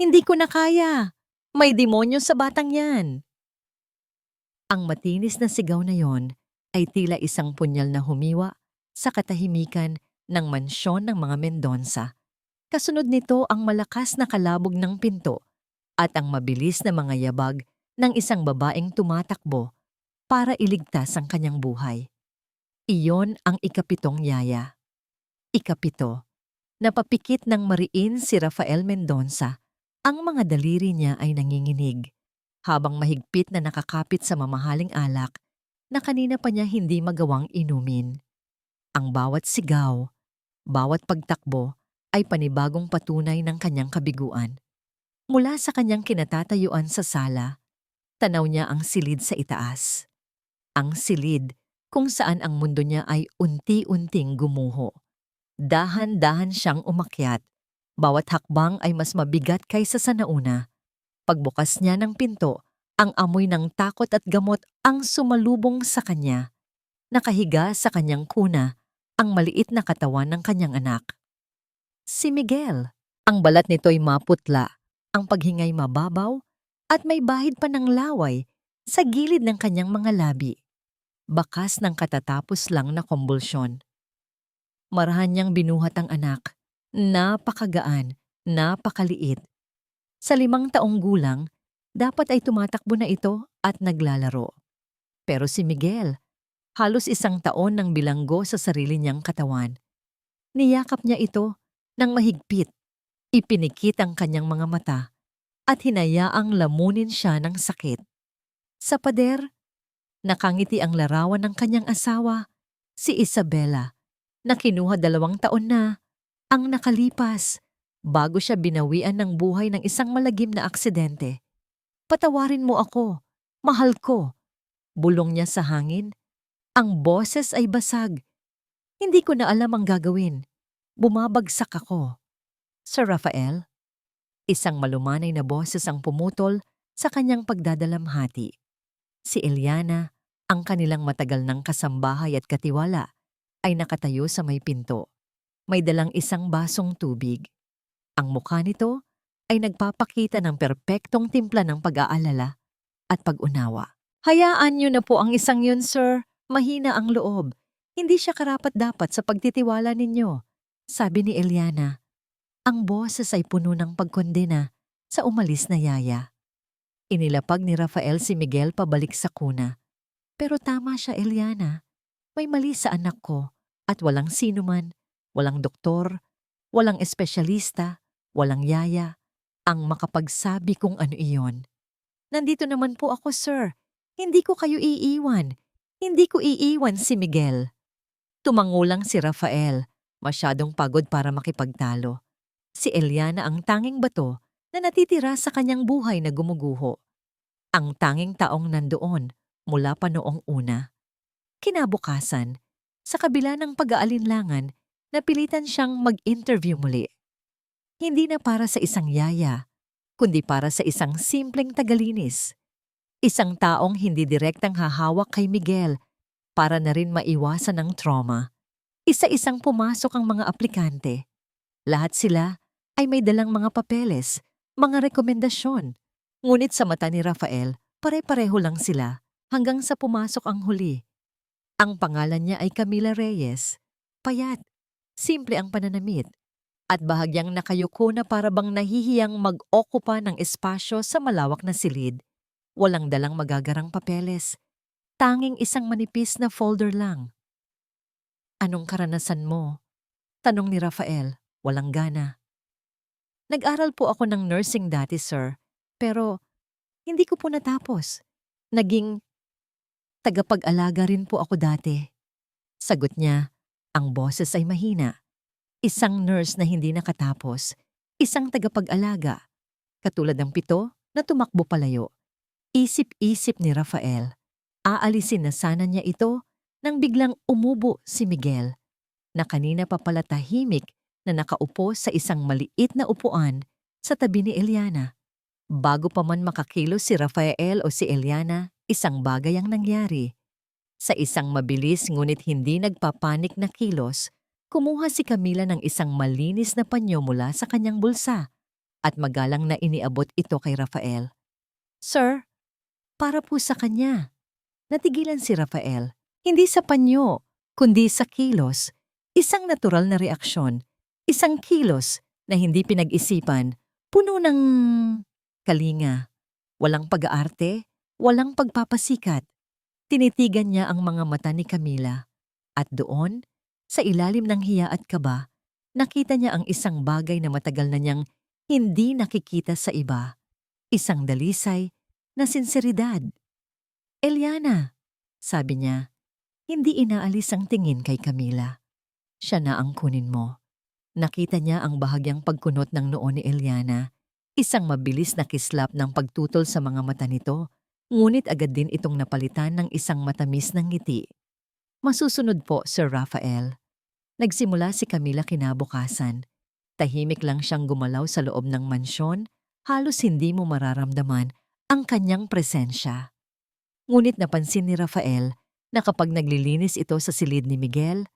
Hindi ko na kaya. May demonyo sa batang yan. Ang matinis na sigaw na yon ay tila isang punyal na humiwa sa katahimikan ng mansyon ng mga Mendonsa. Kasunod nito ang malakas na kalabog ng pinto at ang mabilis na mga yabag ng isang babaeng tumatakbo para iligtas ang kanyang buhay. Iyon ang ikapitong yaya. Ikapito, napapikit ng mariin si Rafael Mendonsa. Ang mga daliri niya ay nanginginig habang mahigpit na nakakapit sa mamahaling alak na kanina pa niya hindi magawang inumin. Ang bawat sigaw, bawat pagtakbo ay panibagong patunay ng kanyang kabiguan. Mula sa kanyang kinatatayuan sa sala, tanaw niya ang silid sa itaas. Ang silid kung saan ang mundo niya ay unti-unting gumuho. Dahan-dahan siyang umakyat. Bawat hakbang ay mas mabigat kaysa sa nauna. Pagbukas niya ng pinto, ang amoy ng takot at gamot ang sumalubong sa kanya. Nakahiga sa kanyang kuna ang maliit na katawan ng kanyang anak. Si Miguel. Ang balat nito'y maputla, ang paghingay mababaw, at may bahid pa ng laway sa gilid ng kanyang mga labi. Bakas ng katatapos lang na kumbulsyon. Marahan niyang binuhat ang anak. Napakagaan, napakaliit. Sa 5 taong gulang, dapat ay tumatakbo na ito at naglalaro. Pero si Miguel, halos 1 taon nang bilanggo sa sarili niyang katawan. Niyakap niya ito ng mahigpit, ipinikit ang kanyang mga mata at hinayaang lamunin siya ng sakit. Sa pader, nakangiti ang larawan ng kanyang asawa, si Isabela, na kinuha 2 taon na ang nakalipas bago siya binawian ng buhay ng isang malagim na aksidente. Patawarin mo ako, mahal ko. Bulong niya sa hangin. Ang boses ay basag. Hindi ko na alam ang gagawin. Bumabagsak ako. Sir Rafael, isang malumanay na boses ang pumutol sa kanyang pagdadalamhati. Si Eliana, ang kanilang matagal ng kasambahay at katiwala, ay nakatayo sa may pinto. May dalang isang basong tubig. Ang mukha nito ay nagpapakita ng perpektong timpla ng pag-aalala at pag-unawa. Hayaan niyo na po ang isang yun, sir. Mahina ang loob. Hindi siya karapat-dapat sa pagtitiwala ninyo, sabi ni Eliana. Ang boses ay puno ng pagkondena sa umalis na yaya. Inilapag ni Rafael si Miguel pabalik sa kuna. Pero tama siya, Eliana. May mali sa anak ko at walang sino man, walang doktor, walang espesyalista, walang yaya, ang makapagsabi kung ano iyon. Nandito naman po ako, sir. Hindi ko kayo iiwan. Hindi ko iiwan si Miguel. Tumangulang si Rafael, masyadong pagod para makipagtalo. Si Eliana ang tanging bato na natitira sa kanyang buhay na gumuguho. Ang tanging taong nandoon mula pa noong una. Kinabukasan, sa kabila ng pag-aalinlangan, napilitan siyang mag-interview muli. Hindi na para sa isang yaya, kundi para sa isang simpleng tagalinis. Isang taong hindi direktang hahawak kay Miguel para na rin maiwasan ng trauma. Isa-isang pumasok ang mga aplikante. Lahat sila ay may dalang mga papeles, mga rekomendasyon. Ngunit sa mata ni Rafael, pare-pareho lang sila hanggang sa pumasok ang huli. Ang pangalan niya ay Camila Reyes. Payat, simple ang pananamit, at bahagyang nakayuko na para bang nahihiyang mag-okupa ng espasyo sa malawak na silid. Walang dalang magagarang papeles. Tanging isang manipis na folder lang. Anong karanasan mo? Tanong ni Rafael, walang gana. Nag-aral po ako ng nursing dati, sir. Pero hindi ko po natapos. Naging tagapag-alaga rin po ako dati. Sagot niya, ang boses ay mahina. Isang nurse na hindi nakatapos. Isang tagapag-alaga. Katulad ng 7 na tumakbo palayo. Isip-isip ni Rafael. Aalisin na sana niya ito nang biglang umubo si Miguel, na kanina pa pala tahimik na nakaupo sa isang maliit na upuan sa tabi ni Eliana. Bago pa man makakilos si Rafael o si Eliana, isang bagay ang nangyari. Sa isang mabilis ngunit hindi nagpapanik na kilos, kumuha si Camila ng isang malinis na panyo mula sa kanyang bulsa. at magalang na iniabot ito kay Rafael. "Sir, para po sa kanya." Natigilan si Rafael, hindi sa panyo, kundi sa kilos. Isang natural na reaksyon, isang kilos na hindi pinag-isipan, puno ng kalinga. Walang pag-aarte, walang pagpapasikat. Tinitigan niya ang mga mata ni Camila. At doon, sa ilalim ng hiya at kaba, nakita niya ang isang bagay na matagal na niyang hindi nakikita sa iba. Isang dalisay na sinseridad. "Eliana," sabi niya, hindi inaalis ang tingin kay Camila. "Siya na ang kunin mo." Nakita niya ang bahagyang pagkunot ng noo ni Eliana, isang mabilis na kislap ng pagtutol sa mga mata nito, ngunit agad din itong napalitan ng isang matamis na ngiti. "Masusunod po, Sir Rafael." Nagsimula si Camila kinabukasan. Tahimik lang siyang gumalaw sa loob ng mansyon, halos hindi mo mararamdaman ang kanyang presensya. Ngunit napansin ni Rafael na kapag naglilinis ito sa silid ni Miguel,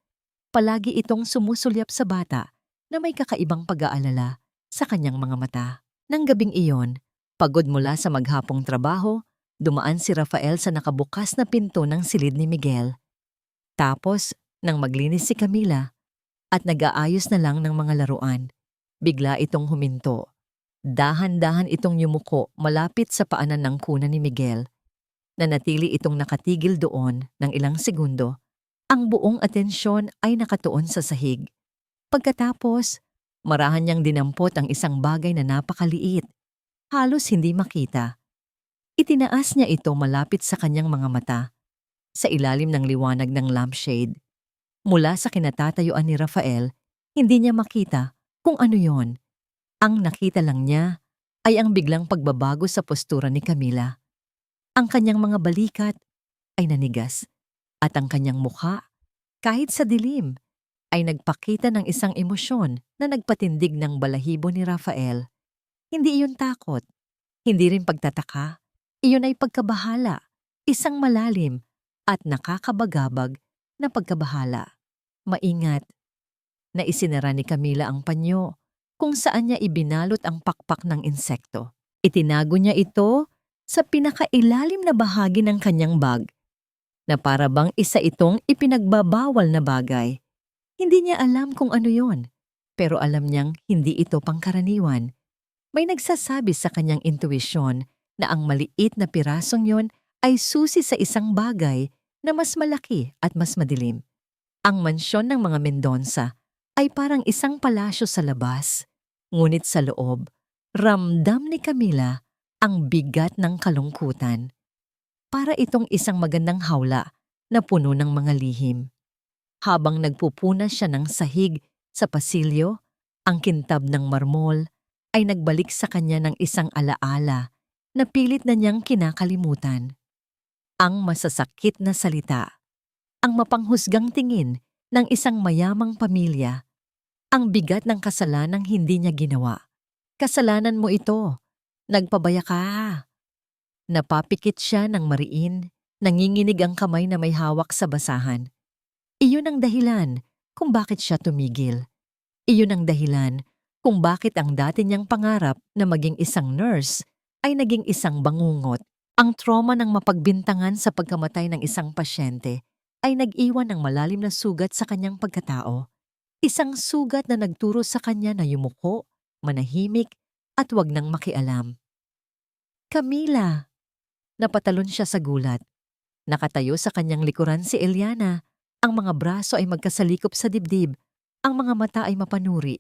palagi itong sumusulyap sa bata na may kakaibang pag-aalala sa kanyang mga mata. Nang gabing iyon, pagod mula sa maghapong trabaho, dumaan si Rafael sa nakabukas na pinto ng silid ni Miguel. Tapos, nang maglinis si Camila at nag-aayos na lang ng mga laruan, bigla itong huminto. Dahan-dahan itong yumuko malapit sa paanan ng kuna ni Miguel. Nanatili itong nakatigil doon ng ilang segundo. Ang buong atensyon ay nakatuon sa sahig. Pagkatapos, marahan niyang dinampot ang isang bagay na napakaliit, halos hindi makita. Itinaas niya ito malapit sa kanyang mga mata, sa ilalim ng liwanag ng lampshade. Mula sa kinatatayuan ni Rafael, hindi niya makita kung ano yon. Ang nakita lang niya ay ang biglang pagbabago sa postura ni Camila. Ang kanyang mga balikat ay nanigas at ang kanyang mukha, kahit sa dilim, ay nagpakita ng isang emosyon na nagpatindig ng balahibo ni Rafael. Hindi iyon takot, hindi rin pagtataka, iyon ay pagkabahala, isang malalim at nakakabagabag na pagkabahala. Maingat na isinara ni Camila ang panyo kung saan niya ibinalot ang pakpak ng insekto. Itinago niya ito sa pinakailalim na bahagi ng kanyang bag, na para bang isa itong ipinagbabawal na bagay. Hindi niya alam kung ano yon, pero alam niyang hindi ito pangkaraniwan. May nagsasabi sa kanyang intuisyon na ang maliit na pirasong yon ay susi sa isang bagay na mas malaki at mas madilim. Ang mansyon ng mga Mendonça ay parang isang palasyo sa labas, ngunit sa loob, ramdam ni Camila ang bigat ng kalungkutan. Para itong isang magandang hawla na puno ng mga lihim. Habang nagpupunas siya ng sahig sa pasilyo, ang kintab ng marmol ay nagbalik sa kanya ng isang alaala na pilit na niyang kinakalimutan. Ang masasakit na salita, ang mapanghusgang tingin ng isang mayamang pamilya, ang bigat ng kasalanang hindi niya ginawa. "Kasalanan mo ito. Nagpabaya ka." Napapikit siya ng mariin, nanginginig ang kamay na may hawak sa basahan. Iyon ang dahilan kung bakit siya tumigil. Iyon ang dahilan kung bakit ang dati niyang pangarap na maging isang nurse ay naging isang bangungot. Ang trauma ng mapagbintangan sa pagkamatay ng isang pasyente ay nag-iwan ng malalim na sugat sa kanyang pagkatao. Isang sugat na nagturo sa kanya na yumuko, manahimik, at wag nang makialam. "Camila!" Napatalon siya sa gulat. Nakatayo sa kanyang likuran si Eliana. Ang mga braso ay magkasalikop sa dibdib. Ang mga mata ay mapanuri.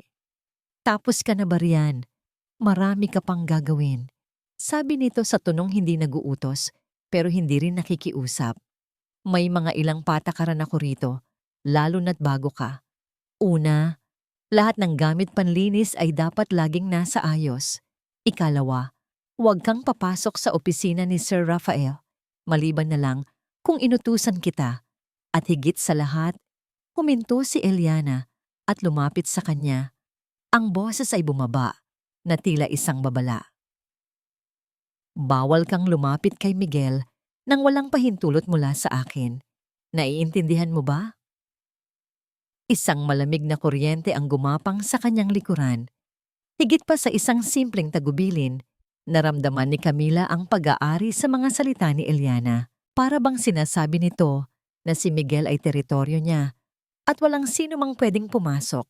"Tapos ka na ba riyan? Marami ka pang gagawin." Sabi nito sa tunong hindi naguutos, pero hindi rin nakikiusap. "May mga ilang patakaran ako rito, lalo na't bago ka. Una, lahat ng gamit panlinis ay dapat laging nasa ayos. Ikalawa, huwag kang papasok sa opisina ni Sir Rafael, maliban na lang kung inutusan kita." At higit sa lahat, huminto si Eliana at lumapit sa kanya. Ang boses ay bumaba, na tila isang babala. "Bawal kang lumapit kay Miguel nang walang pahintulot mula sa akin. Naiintindihan mo ba?" Isang malamig na kuryente ang gumapang sa kanyang likuran. Higit pa sa isang simpleng tagubilin, naramdaman ni Camila ang pag-aari sa mga salita ni Eliana. Para bang sinasabi nito na si Miguel ay teritoryo niya at walang sino mang pwedeng pumasok.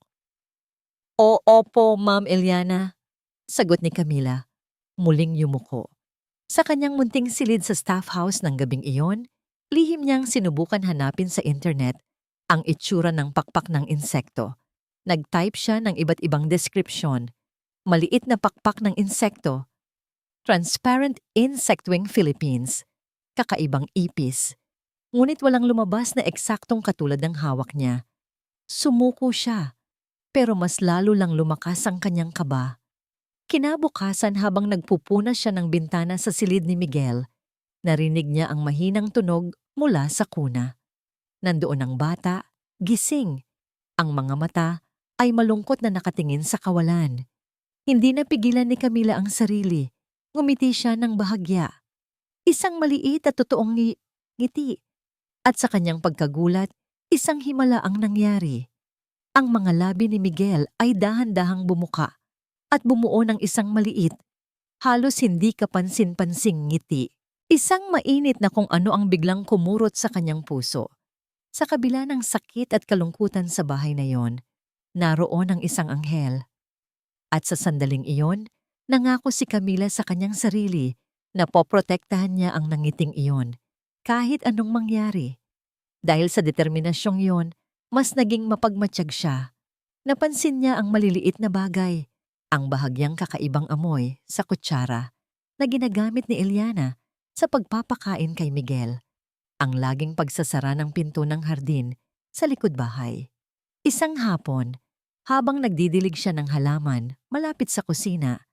Oo po, Ma'am Eliana, sagot ni Camila, muling yumuko. Sa kanyang munting silid sa staff house ng gabing iyon, lihim niyang sinubukan hanapin sa internet ang itsura ng pakpak ng insekto. Nag-type siya ng iba't ibang deskripsyon. Maliit na pakpak ng insekto, transparent insect wing Philippines, kakaibang ipis. Ngunit walang lumabas na eksaktong katulad ng hawak niya. Sumuko siya, pero mas lalo lang lumakas ang kanyang kaba. Kinabukasan habang nagpupunas siya ng bintana sa silid ni Miguel, narinig niya ang mahinang tunog mula sa kuna. Nandoon ang bata, gising. Ang mga mata ay malungkot na nakatingin sa kawalan. Hindi napigilan ni Camila ang sarili. Ngumiti siya ng bahagya. Isang maliit at totoong ngiti. At sa kanyang pagkagulat, isang himala ang nangyari. Ang mga labi ni Miguel ay dahan-dahang bumuka at bumuo ng isang maliit, halos hindi kapansin-pansing ngiti. Isang mainit na kung ano ang biglang kumurot sa kanyang puso. Sa kabila ng sakit at kalungkutan sa bahay na yon, naroon ang isang anghel. At sa sandaling iyon, nangako si Camila sa kanyang sarili na poprotektahan niya ang nangiting iyon kahit anong mangyari. Dahil sa determinasyong yon, mas naging mapagmatsyag siya. Napansin niya ang maliliit na bagay, ang bahagyang kakaibang amoy sa kutsara na ginagamit ni Eliana sa pagpapakain kay Miguel, ang laging pagsasara ng pinto ng hardin sa likod bahay. Isang hapon, habang nagdidilig siya ng halaman malapit sa kusina,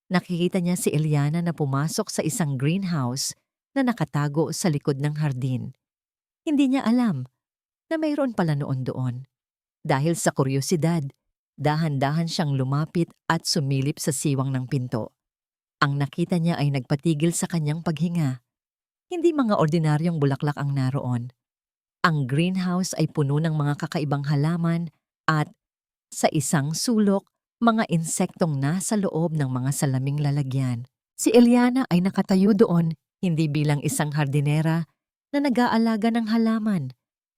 nakikita niya si Eliana na pumasok sa isang greenhouse na nakatago sa likod ng hardin. Hindi niya alam na mayroon pala noon doon. Dahil sa kuryosidad, dahan-dahan siyang lumapit at sumilip sa siwang ng pinto. Ang nakita niya ay nagpatigil sa kanyang paghinga. Hindi mga ordinaryong bulaklak ang naroon. Ang greenhouse ay puno ng mga kakaibang halaman at sa isang sulok, mga insektong nasa loob ng mga salaming lalagyan. Si Eliana ay nakatayo doon, hindi bilang isang hardinera na nag-aalaga ng halaman,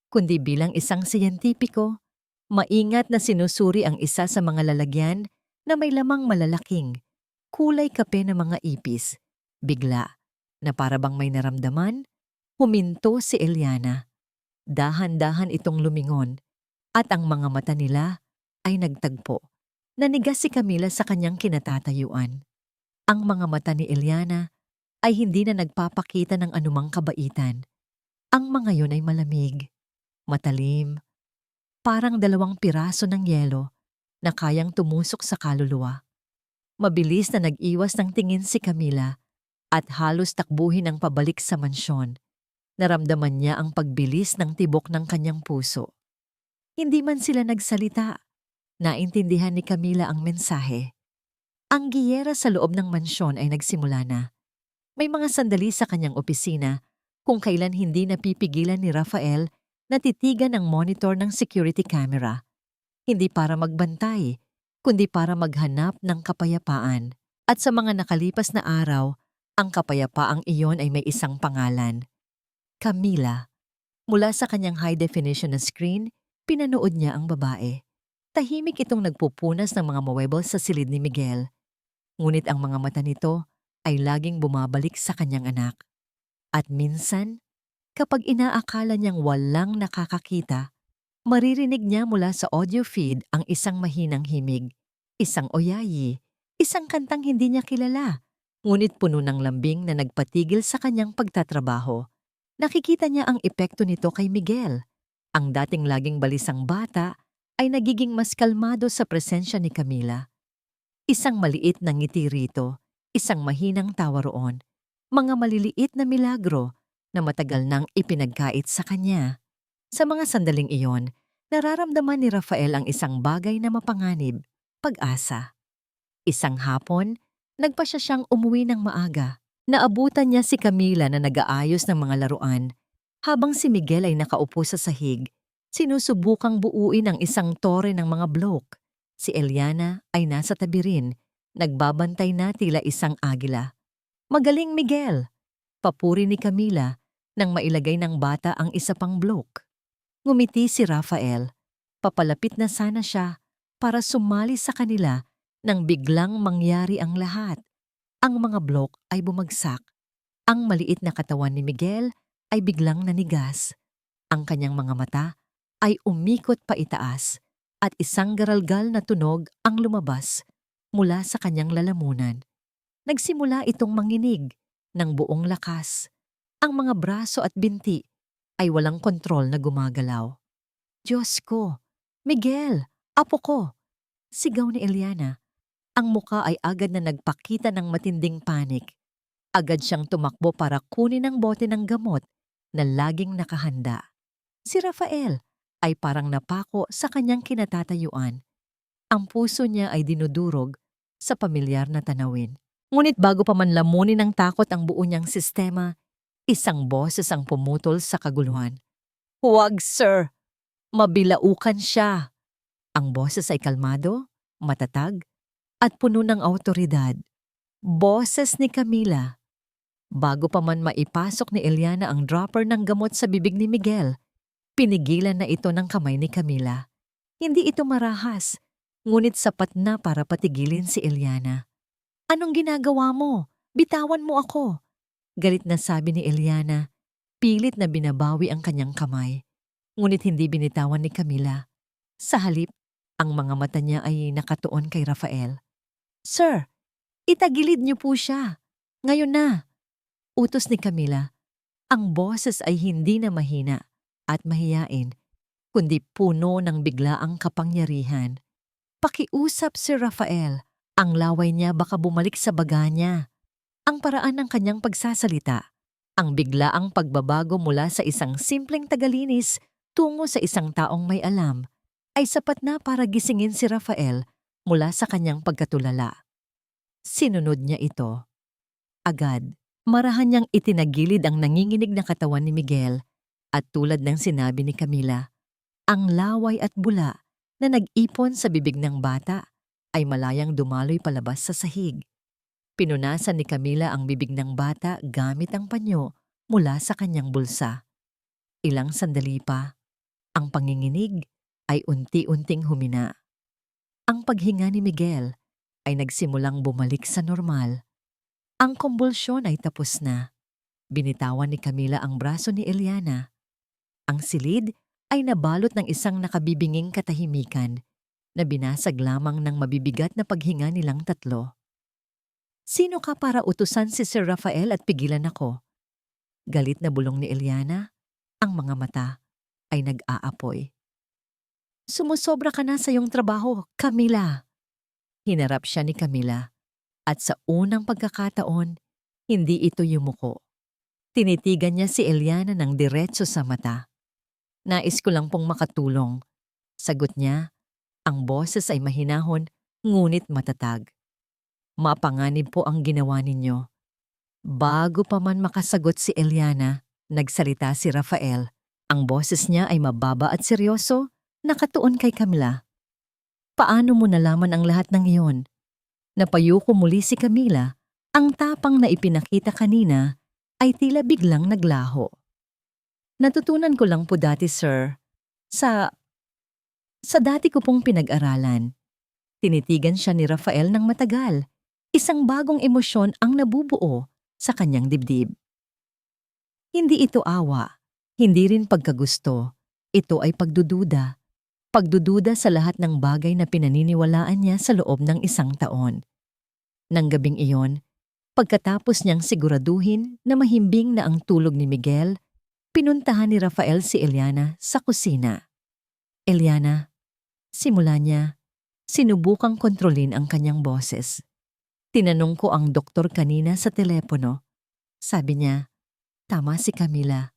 kundi bilang isang siyentipiko, maingat na sinusuri ang isa sa mga lalagyan na may lamang malalaking, kulay kape na mga ipis. Bigla, na para bang may naramdaman, huminto si Eliana. Dahan-dahan itong lumingon, at ang mga mata nila ay nagtagpo. Nanigas si Camila sa kanyang kinatatayuan. Ang mga mata ni Eliana ay hindi na nagpapakita ng anumang kabaitan. Ang mga yon ay malamig, matalim, parang 2 piraso ng yelo na kayang tumusok sa kaluluwa. Mabilis na nag-iwas ng tingin si Camila at halos takbuhin ang pabalik sa mansyon. Naramdaman niya ang pagbilis ng tibok ng kanyang puso. Hindi man sila nagsalita, naintindihan ni Camila ang mensahe. Ang giyera sa loob ng mansyon ay nagsimula na. May mga sandali sa kanyang opisina kung kailan hindi napipigilan ni Rafael na titigan ang monitor ng security camera. Hindi para magbantay, kundi para maghanap ng kapayapaan. At sa mga nakalipas na araw, ang kapayapaang iyon ay may isang pangalan. Camila. Mula sa kanyang high-definition na screen, pinanood niya ang babae. Tahimik itong nagpupunas ng mga muebles sa silid ni Miguel. Ngunit ang mga mata nito ay laging bumabalik sa kanyang anak. At minsan, kapag inaakala niyang walang nakakakita, maririnig niya mula sa audio feed ang isang mahinang himig, isang oyayi, isang kantang hindi niya kilala, ngunit puno ng lambing na nagpatigil sa kanyang pagtatrabaho. Nakikita niya ang epekto nito kay Miguel. Ang dating laging balisang bata ay nagiging mas kalmado sa presensya ni Camila. Isang maliit na ngiti rito, isang mahinang tawa roon, mga maliliit na milagro na matagal nang ipinagkait sa kanya. Sa mga sandaling iyon, nararamdaman ni Rafael ang isang bagay na mapanganib, pag-asa. Isang hapon, nagpa siya siyang umuwi ng maaga. Naabutan niya si Camila na nag-aayos ng mga laruan, habang si Miguel ay nakaupo sa sahig, sinusubukang buuin ang isang tore ng mga blok. Si Eliana ay nasa tabi rin, Nagbabantay na tila isang agila. Magaling, Miguel! Papuri ni Camila nang mailagay ng bata ang isa pang bloke. Ngumiti si Rafael. Papalapit na sana siya para sumali sa kanila nang biglang mangyari ang lahat. Ang mga bloke ay bumagsak. Ang maliit na katawan ni Miguel ay biglang nanigas. Ang kanyang mga mata ay umikot pa itaas at isang garalgal na tunog ang lumabas mula sa kanyang lalamunan. Nagsimula itong manginig ng buong lakas. Ang mga braso at binti ay walang kontrol na gumagalaw. Diyos ko! Miguel! Apo ko! Sigaw ni Eliana. Ang muka ay agad na nagpakita ng matinding panik. Agad siyang tumakbo para kunin ang bote ng gamot na laging nakahanda. Si Rafael ay parang napako sa kanyang kinatatayuan. Ang puso niya ay dinudurog sa pamilyar na tanawin. Ngunit bago pa man lamunin ng takot ang buo niyang sistema, isang boses ang pumutol sa kaguluhan. "Huwag, sir! Mabilaukan siya!" Ang boses ay kalmado, matatag, at puno ng awtoridad. Boses ni Camila. Bago pa man maipasok ni Eliana ang dropper ng gamot sa bibig ni Miguel, pinigilan na ito ng kamay ni Camila. Hindi ito marahas, ngunit sapat na para patigilin si Eliana. "Anong ginagawa mo? Bitawan mo ako!" Galit na sabi ni Eliana. Pilit na binabawi ang kanyang kamay. Ngunit hindi binitawan ni Camila. Sa halip, ang mga mata niya ay nakatuon kay Rafael. "Sir, itagilid niyo po siya. Ngayon na!" Utos ni Camila. Ang boses ay hindi na mahina at mahiyain, kundi puno ng biglaang kapangyarihan. Pakiusap si Rafael. Ang laway niya baka bumalik sa baga niya. Ang paraan ng kanyang pagsasalita, ang biglaang pagbabago mula sa isang simpleng tagalinis tungo sa isang taong may alam, ay sapat na para gisingin si Rafael mula sa kanyang pagkatulala. Sinunod niya ito. Agad, marahan niyang itinagilid ang nanginginig na katawan ni Miguel at tulad ng sinabi ni Camila, ang laway at bula na nag-ipon sa bibig ng bata ay malayang dumaloy palabas sa sahig. Pinunasan ni Camila ang bibig ng bata gamit ang panyo mula sa kanyang bulsa. Ilang sandali pa, ang panginginig ay unti-unting humina. Ang paghinga ni Miguel ay nagsimulang bumalik sa normal. Ang kumbulsyon ay tapos na. Binitawan ni Camila ang braso ni Eliana. Ang silid ay nabalot ng isang nakabibinging katahimikan na binasag lamang ng mabibigat na paghinga nilang tatlo. "Sino ka para utusan si Sir Rafael at pigilan ako?" Galit na bulong ni Eliana. Ang mga mata ay nag-aapoy. "Sumusobra ka na sa iyong trabaho, Camila." Hinarap siya ni Camila. At sa unang pagkakataon, hindi ito yumuko. Tinitigan niya si Eliana ng diretso sa mata. "Nais ko lang pong makatulong." Sagot niya. Ang boses ay mahinahon, ngunit matatag. "Mapanganib po ang ginawa ninyo." Bago pa man makasagot si Eliana, nagsalita si Rafael. Ang boses niya ay mababa at seryoso, nakatuon kay Camila. "Paano mo nalaman ang lahat ng iyon?" Napayuko muli si Camila. Ang tapang na ipinakita kanina ay tila biglang naglaho. "Natutunan ko lang po dati, sir. Sa dati ko pong pinag-aralan." Tinitigan siya ni Rafael ng matagal. Isang bagong emosyon ang nabubuo sa kanyang dibdib. Hindi ito awa, hindi rin pagkagusto. Ito ay pagdududa. Pagdududa sa lahat ng bagay na pinaniniwalaan niya sa loob ng isang taon. Nang gabing iyon, pagkatapos niyang siguraduhin na mahimbing na ang tulog ni Miguel, pinuntahan ni Rafael si Eliana sa kusina. "Eliana," simula niya, sinubukang kontrolin ang kanyang boses. "Tinanong ko ang doktor kanina sa telepono. Sabi niya, tama si Camila.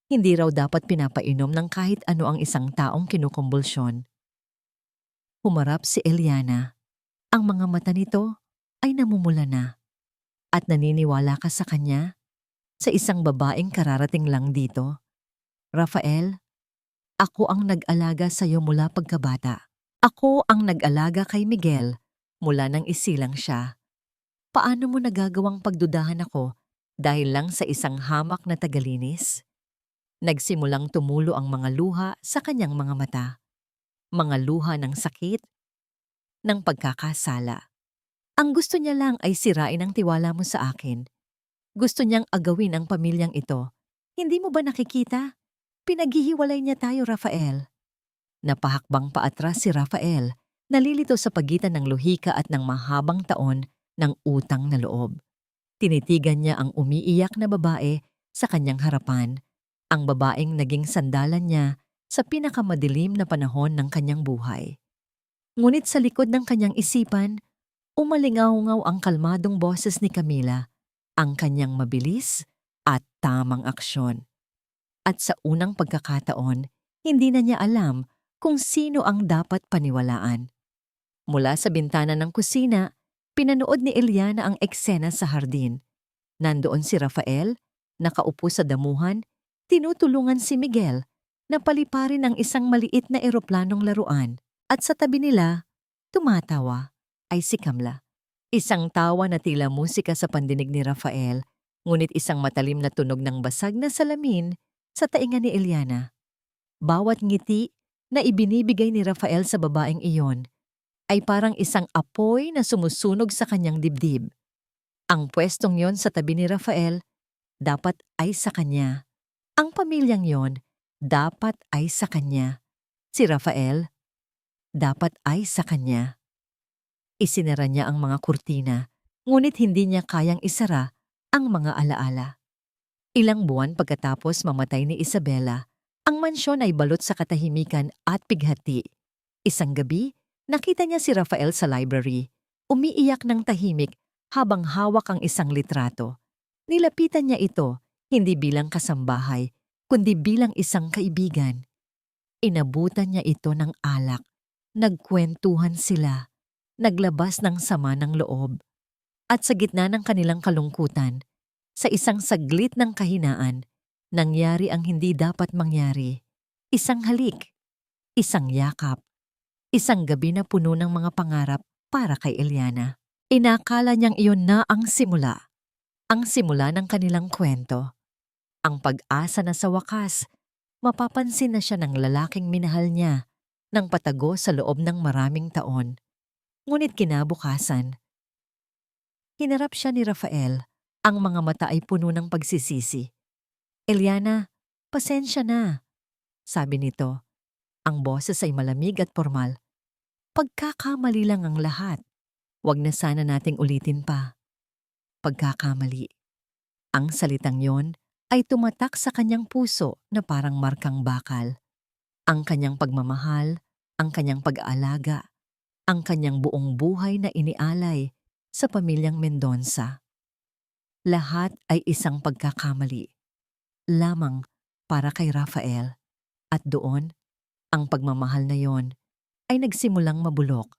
Hindi raw dapat pinapainom ng kahit ano ang isang taong kinukumbulsyon." Humarap si Eliana. Ang mga mata nito ay namumula na. "At naniniwala ka sa kanya? Sa isang babaeng kararating lang dito? Rafael, ako ang nag-alaga sa iyo mula pagkabata. Ako ang nag-alaga kay Miguel mula nang isilang siya. Paano mo nagagawang pagdudahan ako dahil lang sa isang hamak na tagalinis? Nagsimulang tumulo ang mga luha sa kanyang mga mata. Mga luha ng sakit, ng pagkakasala. Ang gusto niya lang ay sirain ang tiwala mo sa akin. Gusto niyang agawin ang pamilyang ito. Hindi mo ba nakikita? Pinaghihiwalay niya tayo, Rafael. Napahakbang paatras si Rafael, nalilito sa pagitan ng lohika at ng mahabang taon ng utang na loob. Tinitigan niya ang umiiyak na babae sa kanyang harapan, ang babaeng naging sandalan niya sa pinakamadilim na panahon ng kanyang buhay. Ngunit sa likod ng kanyang isipan, umalingaw-ngaw ang kalmadong boses ni Camila, ang kanyang mabilis at tamang aksyon. At sa unang pagkakataon, hindi na niya alam kung sino ang dapat paniwalaan. Mula sa bintana ng kusina, pinanood ni Eliana ang eksena sa hardin. Nandoon si Rafael, nakaupo sa damuhan, tinutulungan si Miguel na paliparin ang isang maliit na eroplanong laruan. At sa tabi nila, tumatawa, ay si Camila. Isang tawa na tila musika sa pandinig ni Rafael, ngunit isang matalim na tunog ng basag na salamin sa tainga ni Eliana. Bawat ngiti na ibinibigay ni Rafael sa babaeng iyon ay parang isang apoy na sumusunog sa kanyang dibdib. Ang pwestong yon sa tabi ni Rafael dapat ay sa kanya. Ang pamilyang yon dapat ay sa kanya. Si Rafael dapat ay sa kanya. Isinara niya ang mga kurtina, ngunit hindi niya kayang isara ang mga alaala. Ilang buwan pagkatapos mamatay ni Isabela, ang mansyon ay balot sa katahimikan at pighati. Isang gabi, nakita niya si Rafael sa library, umiiyak ng tahimik habang hawak ang isang litrato. Nilapitan niya ito, hindi bilang kasambahay, kundi bilang isang kaibigan. Inabutan niya ito ng alak. Nagkwentuhan sila. Naglabas ng sama ng loob. At sa gitna ng kanilang kalungkutan, sa isang saglit ng kahinaan, nangyari ang hindi dapat mangyari. Isang halik, isang yakap, isang gabi na puno ng mga pangarap para kay Eliana. Inakala niyang iyon na ang simula ng kanilang kwento. Ang pag-asa na sa wakas, mapapansin na siya ng lalaking minahal niya ng patago sa loob ng maraming taon. Ngunit kinabukasan, hinarap siya ni Rafael. Ang mga mata ay puno ng pagsisisi. Eliana, pasensya na, sabi nito. Ang boses ay malamig at formal. Pagkakamali lang ang lahat. Huwag na sana nating ulitin pa. Pagkakamali. Ang salitang yon ay tumatak sa kanyang puso na parang markang bakal. Ang kanyang pagmamahal, ang kanyang pag-aalaga, ang kanyang buong buhay na inialay sa pamilyang Mendonça. Lahat ay isang pagkakamali lamang para kay Rafael. At doon, ang pagmamahal na yon ay nagsimulang mabulok.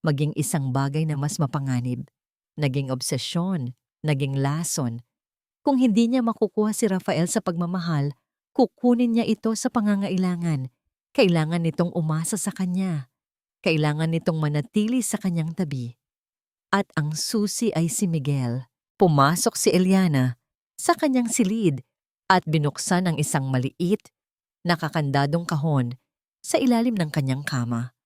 Maging isang bagay na mas mapanganib. Naging obsesyon, naging lason. Kung hindi niya makukuha si Rafael sa pagmamahal, kukunin niya ito sa pangangailangan. Kailangan nitong umasa sa kanya. Kailangan nitong manatili sa kanyang tabi. At ang susi ay si Miguel. Pumasok si Eliana sa kanyang silid at binuksan ang isang maliit, nakakandadong kahon sa ilalim ng kanyang kama.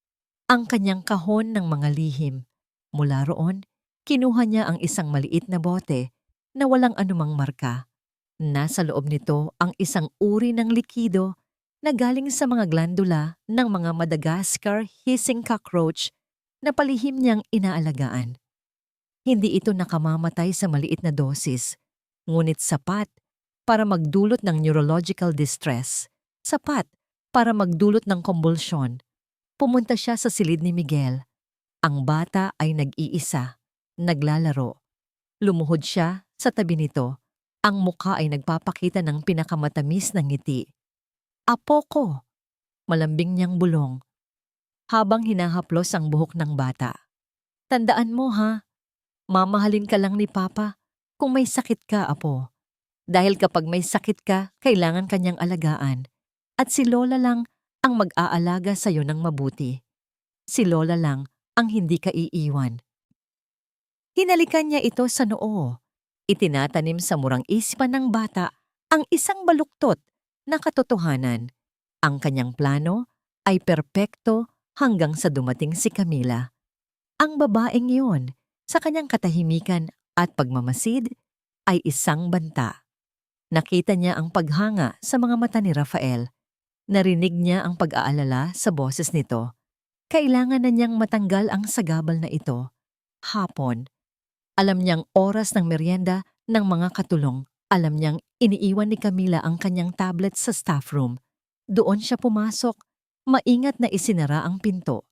Ang kanyang kahon ng mga lihim. Mula roon, kinuha niya ang isang maliit na bote na walang anumang marka. Nasa loob nito ang isang uri ng likido na galing sa mga glandula ng mga Madagascar hissing cockroach na palihim niyang inaalagaan. Hindi ito nakamamatay sa maliit na dosis, ngunit sapat para magdulot ng neurological distress, sapat para magdulot ng konvulsyon. Pumunta siya sa silid ni Miguel. Ang bata ay nag-iisa, naglalaro. Lumuhod siya sa tabi nito. Ang mukha ay nagpapakita ng pinakamatamis na ngiti. Apo ko, malambing niyang bulong, habang hinahaplos ang buhok ng bata. Tandaan mo ha, mamahalin ka lang ni Papa kung may sakit ka, apo. Dahil kapag may sakit ka, kailangan kanyang alagaan. At si Lola lang ang mag-aalaga sa'yo ng mabuti. Si Lola lang ang hindi kaiiwan. Hinalikan niya ito sa noo. Itinatanim sa murang isipan ng bata ang isang baluktot na katotohanan. Ang kanyang plano ay perpekto hanggang sa dumating si Camila. Ang babaeng iyon, sa kanyang katahimikan at pagmamasid, ay isang banta. Nakita niya ang paghanga sa mga mata ni Rafael. Narinig niya ang pag-aalala sa boses nito. Kailangan na niyang matanggal ang sagabal na ito. Hapon. Alam niyang oras ng merienda ng mga katulong. Alam niyang iniiwan ni Camila ang kanyang tablet sa staff room. Doon siya pumasok. Maingat na isinara ang pinto.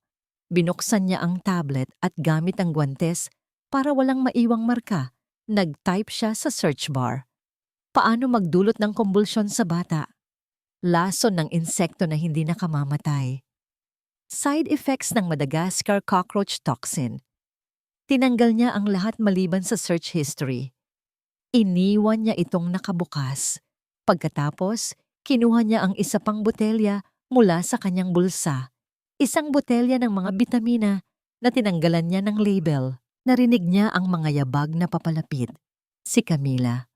Binuksan niya ang tablet at gamit ang guwantes para walang maiwang marka. Nag-type siya sa search bar. Paano magdulot ng kumbulsyon sa bata? Lason ng insekto na hindi nakamamatay. Side effects ng Madagascar cockroach toxin. Tinanggal niya ang lahat maliban sa search history. Iniwan niya itong nakabukas. Pagkatapos, kinuha niya ang isa pang botelya mula sa kanyang bulsa. Isang botelya ng mga bitamina na tinanggalan niya ng label. Narinig niya ang mga yabag na papalapit. Si Camila.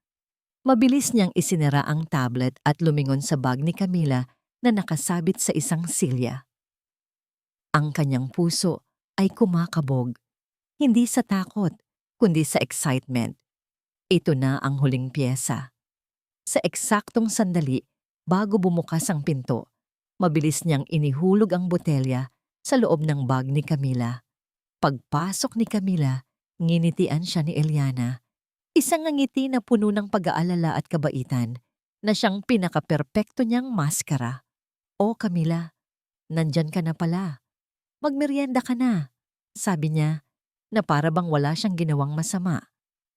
Mabilis niyang isinara ang tablet at lumingon sa bag ni Camila na nakasabit sa isang silya. Ang kanyang puso ay kumakabog. Hindi sa takot, kundi sa excitement. Ito na ang huling piyesa. Sa eksaktong sandali, bago bumukas ang pinto, mabilis niyang inihulog ang botelya sa loob ng bag ni Camila. Pagpasok ni Camila, nginitian siya ni Eliana. Isang ngiti na puno ng pag-aalala at kabaitan na siyang pinakaperpekto niyang maskara. "O Camila, nandyan ka na pala. Magmeryenda ka na," sabi niya na para bang wala siyang ginawang masama.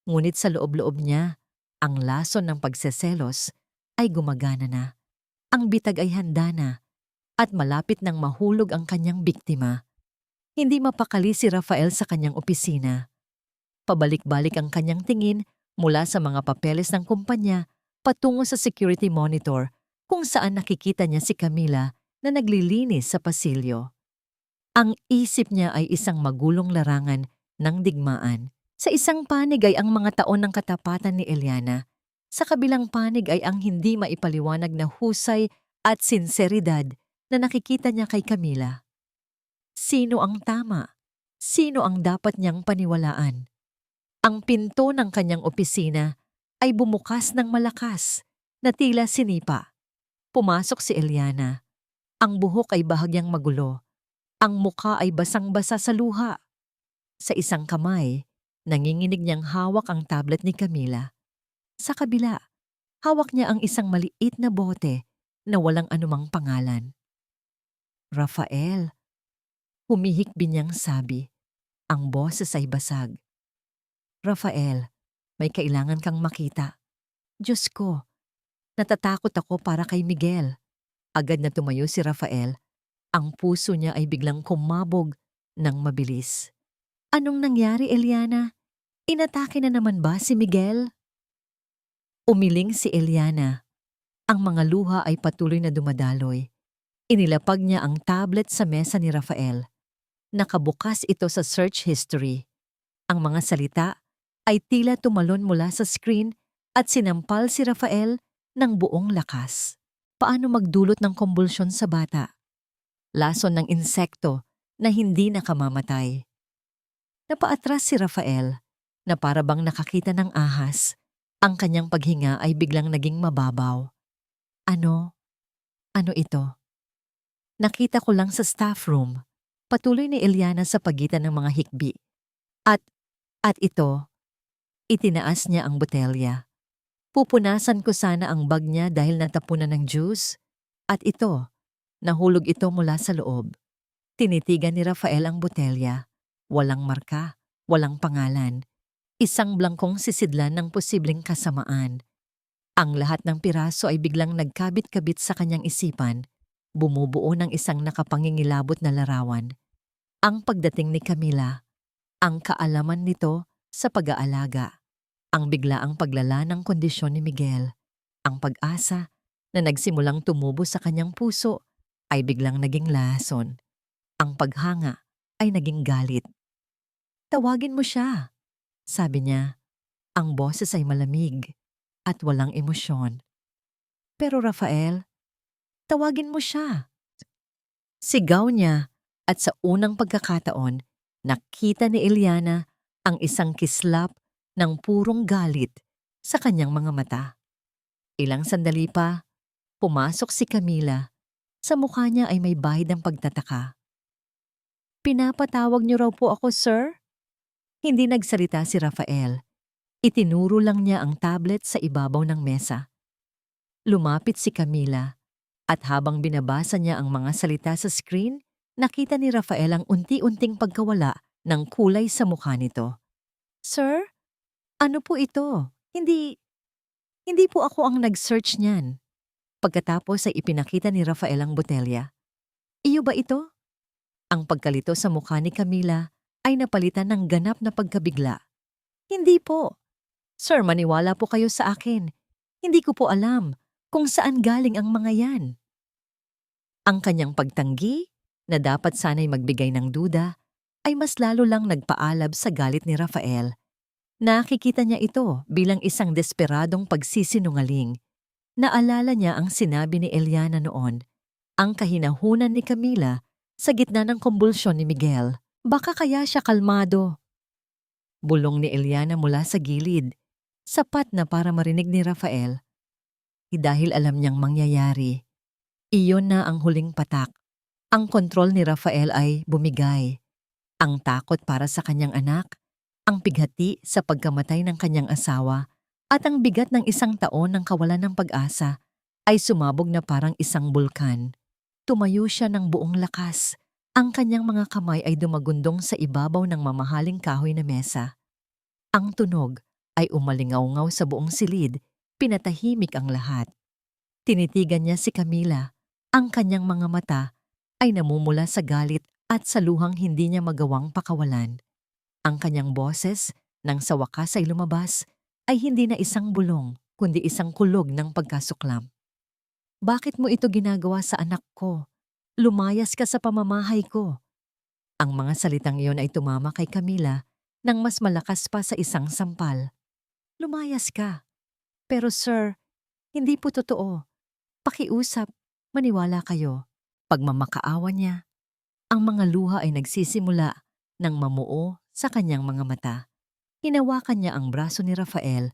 Ngunit sa loob-loob niya, ang lason ng pagseselos ay gumagana na. Ang bitag ay handa na at malapit nang mahulog ang kanyang biktima. Hindi mapakali si Rafael sa kanyang opisina. Pabalik-balik ang kanyang tingin mula sa mga papeles ng kumpanya patungo sa security monitor kung saan nakikita niya si Camila na naglilinis sa pasilyo. Ang isip niya ay isang magulong larangan ng digmaan. Sa isang panig ay ang mga taon ng katapatan ni Eliana. Sa kabilang panig ay ang hindi maipaliwanag na husay at sinseridad na nakikita niya kay Camila. Sino ang tama? Sino ang dapat niyang paniwalaan? Ang pinto ng kanyang opisina ay bumukas ng malakas na tila sinipa. Pumasok si Eliana. Ang buhok ay bahagyang magulo. Ang mukha ay basang-basa sa luha. Sa isang kamay, nanginginig niyang hawak ang tablet ni Camila. Sa kabila, hawak niya ang isang maliit na bote na walang anumang pangalan. "Rafael," humihikbi niyang sabi. Ang boses ay basag. "Rafael, may kailangan kang makita." "Diyos ko, natatakot ako para kay Miguel." Agad na tumayo si Rafael. Ang puso niya ay biglang kumabog ng mabilis. "Anong nangyari, Eliana? Inatake na naman ba si Miguel?" Umiling si Eliana. Ang mga luha ay patuloy na dumadaloy. Inilapag niya ang tablet sa mesa ni Rafael. Nakabukas ito sa search history. Ang mga salita ay tila tumalon mula sa screen at sinampal si Rafael ng buong lakas. Paano magdulot ng kumbulsyon sa bata? Lason ng insekto na hindi nakamamatay. Napaatras si Rafael na para bang nakakita ng ahas. Ang kanyang paghinga ay biglang naging mababaw. Ano? Ano ito? Nakita ko lang sa staff room. Patuloy ni Eliana sa pagitan ng mga hikbi. At ito, itinaas niya ang botelya. Pupunasan ko sana ang bag niya dahil natapunan ng juice. At ito, nahulog ito mula sa loob. Tinitigan ni Rafael ang botelya. Walang marka, walang pangalan. Isang blangkong sisidlan ng posibleng kasamaan. Ang lahat ng piraso ay biglang nagkabit-kabit sa kanyang isipan, bumubuo ng isang nakapangingilabot na larawan. Ang pagdating ni Camila, ang kaalaman nito sa pag-aalaga, ang biglaang paglala ng kondisyon ni Miguel, ang pag-asa na nagsimulang tumubo sa kanyang puso ay biglang naging lason. Ang paghanga ay naging galit. Tawagin mo siya, sabi niya. Ang boses ay malamig at walang emosyon. Pero Rafael, tawagin mo siya. Sigaw niya at sa unang pagkakataon, nakita ni Eliana ang isang kislap ng purong galit sa kanyang mga mata. Ilang sandali pa, pumasok si Camila. Sa mukha niya ay may bahid ng pagtataka. Pinapatawag niyo raw po ako, sir? Hindi nagsalita si Rafael. Itinuro lang niya ang tablet sa ibabaw ng mesa. Lumapit si Camila at habang binabasa niya ang mga salita sa screen, nakita ni Rafael ang unti-unting pagkawala ng kulay sa mukha nito. Sir, ano po ito? Hindi po ako ang nag-search niyan. Pagkatapos ay ipinakita ni Rafael ang botelya. Iyo ba ito? Ang pagkalito sa mukha ni Camila ay napalitan ng ganap na pagkabigla. Hindi po. Sir, maniwala po kayo sa akin. Hindi ko po alam kung saan galing ang mga yan. Ang kanyang pagtanggi, na dapat sana'y magbigay ng duda, ay mas lalo lang nagpaalab sa galit ni Rafael. Nakikita niya ito bilang isang desperadong pagsisinungaling. Naalala niya ang sinabi ni Eliana noon, ang kahinahunan ni Camila sa gitna ng kumbulsyon ni Miguel. Baka kaya siya kalmado. Bulong ni Eliana mula sa gilid, sapat na para marinig ni Rafael. Dahil alam niyang mangyayari, iyon na ang huling patak. Ang kontrol ni Rafael ay bumigay. Ang takot para sa kanyang anak, ang pighati sa pagkamatay ng kanyang asawa, at ang bigat ng 1 taon ng kawalan ng pag-asa ay sumabog na parang isang bulkan. Tumayo siya ng buong lakas. Ang kanyang mga kamay ay dumagundong sa ibabaw ng mamahaling kahoy na mesa. Ang tunog ay umalingaw-ngaw sa buong silid, pinatahimik ang lahat. Tinitigan niya si Camila. Ang kanyang mga mata ay namumula sa galit at sa luhang hindi niya magawang pakawalan. Ang kanyang boses, nang sa wakas ay lumabas, ay hindi na isang bulong, kundi isang kulog ng pagkasuklam. Bakit mo ito ginagawa sa anak ko? Lumayas ka sa pamamahay ko. Ang mga salitang iyon ay tumama kay Camila nang mas malakas pa sa isang sampal. Lumayas ka. Pero sir, hindi po totoo. Pakiusap, maniwala kayo. Pagmamakaawa niya, ang mga luha ay nagsisimula ng mamuo sa kanyang mga mata. Hinawakan niya ang braso ni Rafael,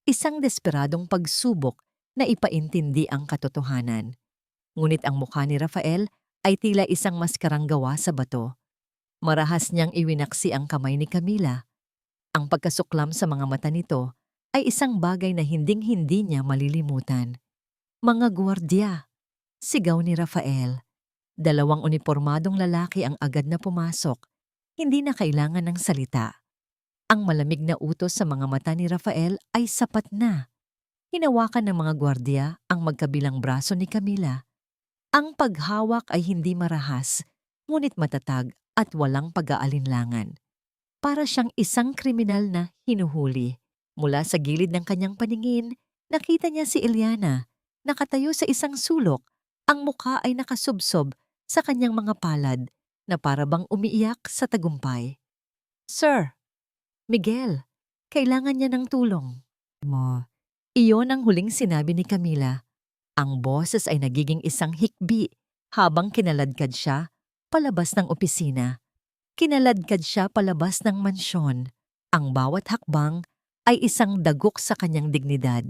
isang desperadong pagsubok na ipaintindi ang katotohanan. Ngunit ang mukha ni Rafael ay tila isang maskarang gawa sa bato. Marahas niyang iwinaksi ang kamay ni Camila. Ang pagkasuklam sa mga mata nito ay isang bagay na hinding-hindi niya malilimutan. Mga gwardiya, sigaw ni Rafael. 2 unipormadong lalaki ang agad na pumasok. Hindi na kailangan ng salita. Ang malamig na utos sa mga mata ni Rafael ay sapat na. Hinawakan ng mga gwardiya ang magkabilang braso ni Camila. Ang paghawak ay hindi marahas, ngunit matatag at walang pag-aalinlangan. Para siyang isang kriminal na hinuhuli. Mula sa gilid ng kanyang paningin, nakita niya si Eliana, nakatayo sa isang sulok. Ang mukha ay nakasubsob sa kanyang mga palad na para bang umiiyak sa tagumpay. Sir, Miguel, kailangan niya ng tulong. Iyon ang huling sinabi ni Camila. Ang boses ay nagiging isang hikbi habang kinaladkad siya palabas ng opisina. Kinaladkad siya palabas ng mansyon. Ang bawat hakbang ay isang dagok sa kanyang dignidad.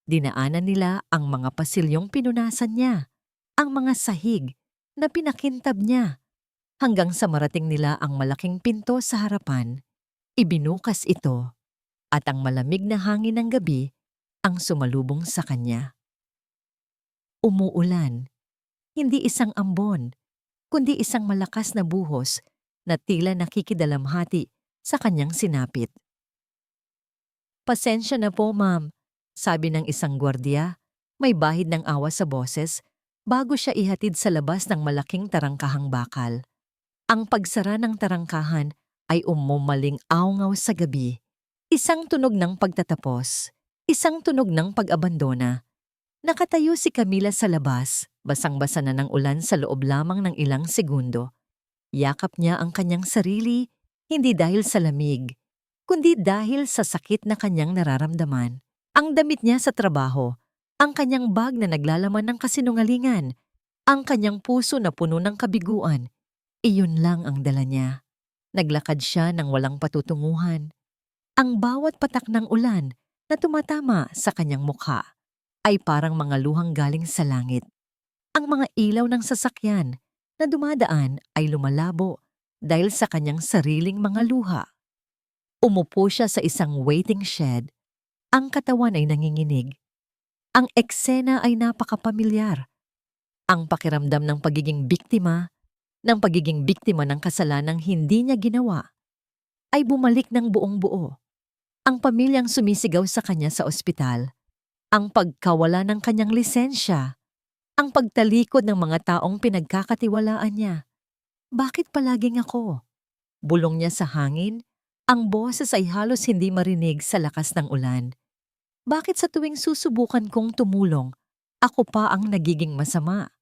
Dinaanan nila ang mga pasilyong pinunasan niya, ang mga sahig na pinakintab niya, hanggang sa marating nila ang malaking pinto sa harapan. Ibinukas ito, at ang malamig na hangin ng gabi ang sumalubong sa kanya. Umuulan, hindi isang ambon, kundi isang malakas na buhos na tila nakikidalamhati sa kanyang sinapit. Pasensya na po, ma'am, sabi ng isang gwardiya, may bahid ng awa sa boses, bago siya ihatid sa labas ng malaking tarangkahang bakal. Ang pagsara ng tarangkahan ay umumaling awngaw sa gabi. Isang tunog ng pagtatapos, isang tunog ng pag-abandona. Nakatayo si Camila sa labas, basang-basa na ng ulan sa loob lamang ng ilang segundo. Yakap niya ang kanyang sarili, hindi dahil sa lamig, kundi dahil sa sakit na kanyang nararamdaman. Ang damit niya sa trabaho, ang kanyang bag na naglalaman ng kasinungalingan, ang kanyang puso na puno ng kabiguan, iyon lang ang dala niya. Naglakad siya ng walang patutunguhan. Ang bawat patak ng ulan na tumatama sa kanyang mukha ay parang mga luhang galing sa langit. Ang mga ilaw ng sasakyan na dumadaan ay lumalabo dahil sa kanyang sariling mga luha. Umupo siya sa isang waiting shed. Ang katawan ay nanginginig. Ang eksena ay napakapamilyar. Ang pakiramdam ng pagiging biktima ng kasalanang hindi niya ginawa, ay bumalik ng buong buo. Ang pamilyang sumisigaw sa kanya sa ospital, ang pagkawala ng kanyang lisensya, ang pagtalikod ng mga taong pinagkakatiwalaan niya. Bakit palaging ako? Bulong niya sa hangin, ang boses ay halos hindi marinig sa lakas ng ulan. Bakit sa tuwing susubukan kong tumulong, ako pa ang nagiging masama?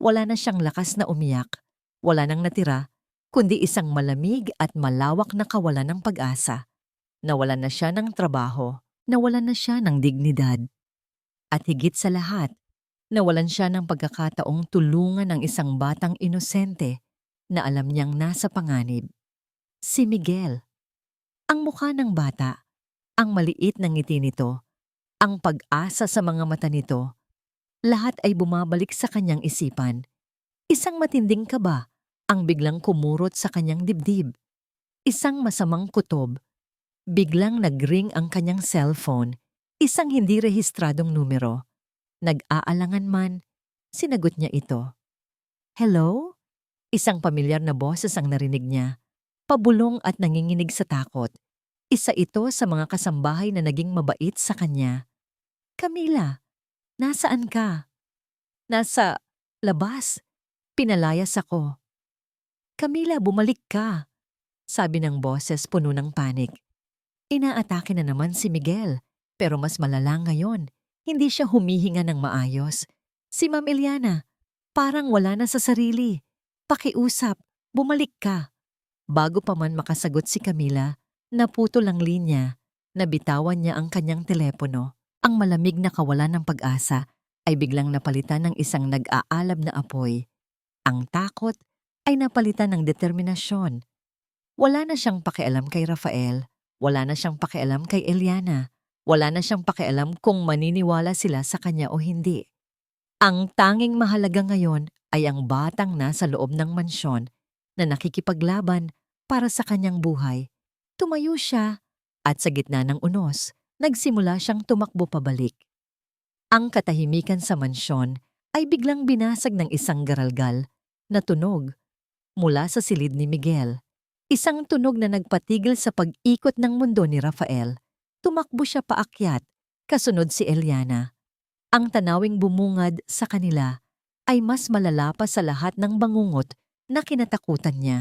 Wala na siyang lakas na umiyak, wala nang natira, kundi isang malamig at malawak na kawalan ng pag-asa. Nawalan na siya ng trabaho, nawalan na siya ng dignidad. At higit sa lahat, nawalan siya ng pagkakataong tulungan ng isang batang inosente na alam niyang nasa panganib. Si Miguel. Ang mukha ng bata, ang maliit na ngiti nito, ang pag-asa sa mga mata nito, lahat ay bumabalik sa kanyang isipan. Isang matinding kaba ang biglang kumurot sa kanyang dibdib. Isang masamang kutob. Biglang nag-ring ang kanyang cellphone, isang hindi rehistradong numero. Nag-aalangan man, sinagot niya ito. Hello? Isang pamilyar na boses ang narinig niya. Pabulong at nanginginig sa takot. Isa ito sa mga kasambahay na naging mabait sa kanya. Camila, nasaan ka? Nasa labas. Pinalayas ako. Camila, bumalik ka, sabi ng boses puno ng panik. Inaatake na naman si Miguel, pero mas malala ngayon. Hindi siya humihinga ng maayos. Si Ma'am Eliana, parang wala na sa sarili. Pakiusap, bumalik ka. Bago pa man makasagot si Camila, naputol ang linya, nabitawan niya ang kanyang telepono. Ang malamig na kawalan ng pag-asa ay biglang napalitan ng isang nag-aalab na apoy. Ang takot ay napalitan ng determinasyon. Wala na siyang pakialam kay Rafael, wala na siyang pakialam kay Eliana, wala na siyang pakialam kung maniniwala sila sa kanya o hindi. Ang tanging mahalaga ngayon ay ang batang nasa loob ng mansyon na nakikipaglaban para sa kanyang buhay. Tumayo siya at sa gitna ng unos, nagsimula siyang tumakbo pabalik. Ang katahimikan sa mansyon ay biglang binasag ng isang garalgal na tunog mula sa silid ni Miguel. Isang tunog na nagpatigil sa pag-ikot ng mundo ni Rafael. Tumakbo siya paakyat, kasunod si Eliana. Ang tanawing bumungad sa kanila ay mas malala pa sa lahat ng bangungot na kinatakutan niya.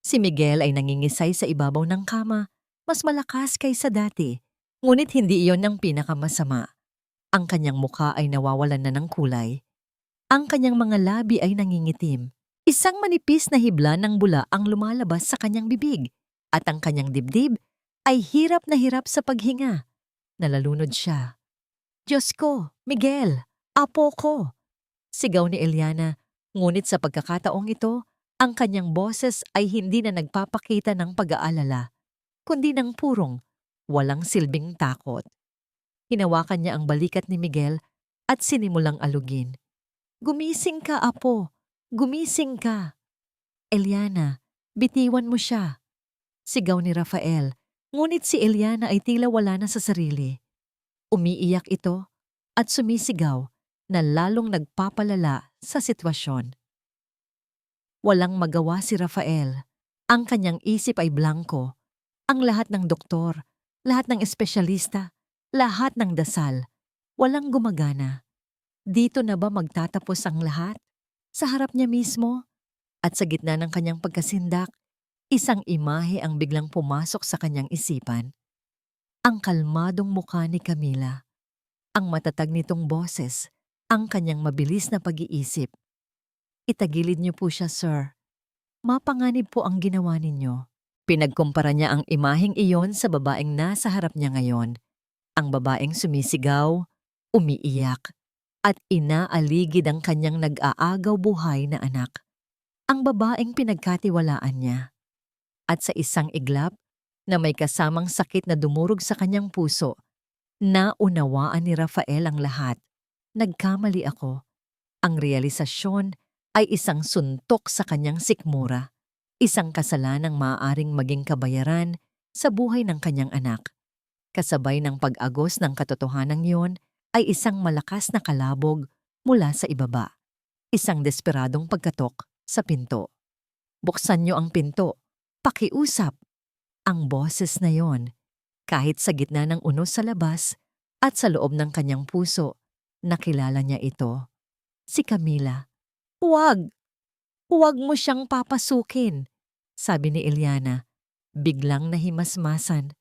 Si Miguel ay nangingisay sa ibabaw ng kama, mas malakas kaysa dati, ngunit hindi iyon ang pinakamasama. Ang kanyang mukha ay nawawalan na ng kulay. Ang kanyang mga labi ay nangingitim. Isang manipis na hibla ng bula ang lumalabas sa kanyang bibig at ang kanyang dibdib ay hirap na hirap sa paghinga. Nalalunod siya. Diyos ko, Miguel, apo ko! Sigaw ni Eliana, ngunit sa pagkakataong ito, ang kanyang boses ay hindi na nagpapakita ng pag-aalala, kundi ng purong, walang silbing takot. Hinawakan niya ang balikat ni Miguel at sinimulang alugin. Gumising ka, apo! Gumising ka! Eliana, bitiwan mo siya! Sigaw ni Rafael, ngunit si Eliana ay tila wala na sa sarili. Umiiyak ito at sumisigaw na lalong nagpapalala sa sitwasyon. Walang magawa si Rafael. Ang kanyang isip ay blanko. Ang lahat ng doktor, lahat ng espesyalista, lahat ng dasal, walang gumagana. Dito na ba magtatapos ang lahat? Sa harap niya mismo? At sa gitna ng kanyang pagkasindak, isang imahe ang biglang pumasok sa kanyang isipan. Ang kalmadong mukha ni Camila. Ang matatag nitong boses, ang kanyang mabilis na pag-iisip. Itagilid niyo po siya, sir. Mapanganib po ang ginawa ninyo. Pinagkumpara niya ang imaheng iyon sa babaeng nasa harap niya ngayon. Ang babaeng sumisigaw, umiiyak, at inaaligid ang kanyang nag-aagaw buhay na anak. Ang babaeng pinagkatiwalaan niya. At sa isang iglap na may kasamang sakit na dumurog sa kanyang puso, naunawaan ni Rafael ang lahat. Nagkamali ako. Ang realisasyon ay isang suntok sa kanyang sikmura, isang kasalanang maaaring maging kabayaran sa buhay ng kanyang anak. Kasabay ng pag-agos ng katotohanan yon ay isang malakas na kalabog mula sa ibaba. Isang desperadong pagkatok sa pinto. Buksan niyo ang pinto. Pakiusap. Ang boses na yon, kahit sa gitna ng unos sa labas at sa loob ng kanyang puso, nakilala niya ito. Si Camila. Huwag! Huwag mo siyang papasukin, sabi ni Eliana. Biglang nahimasmasan.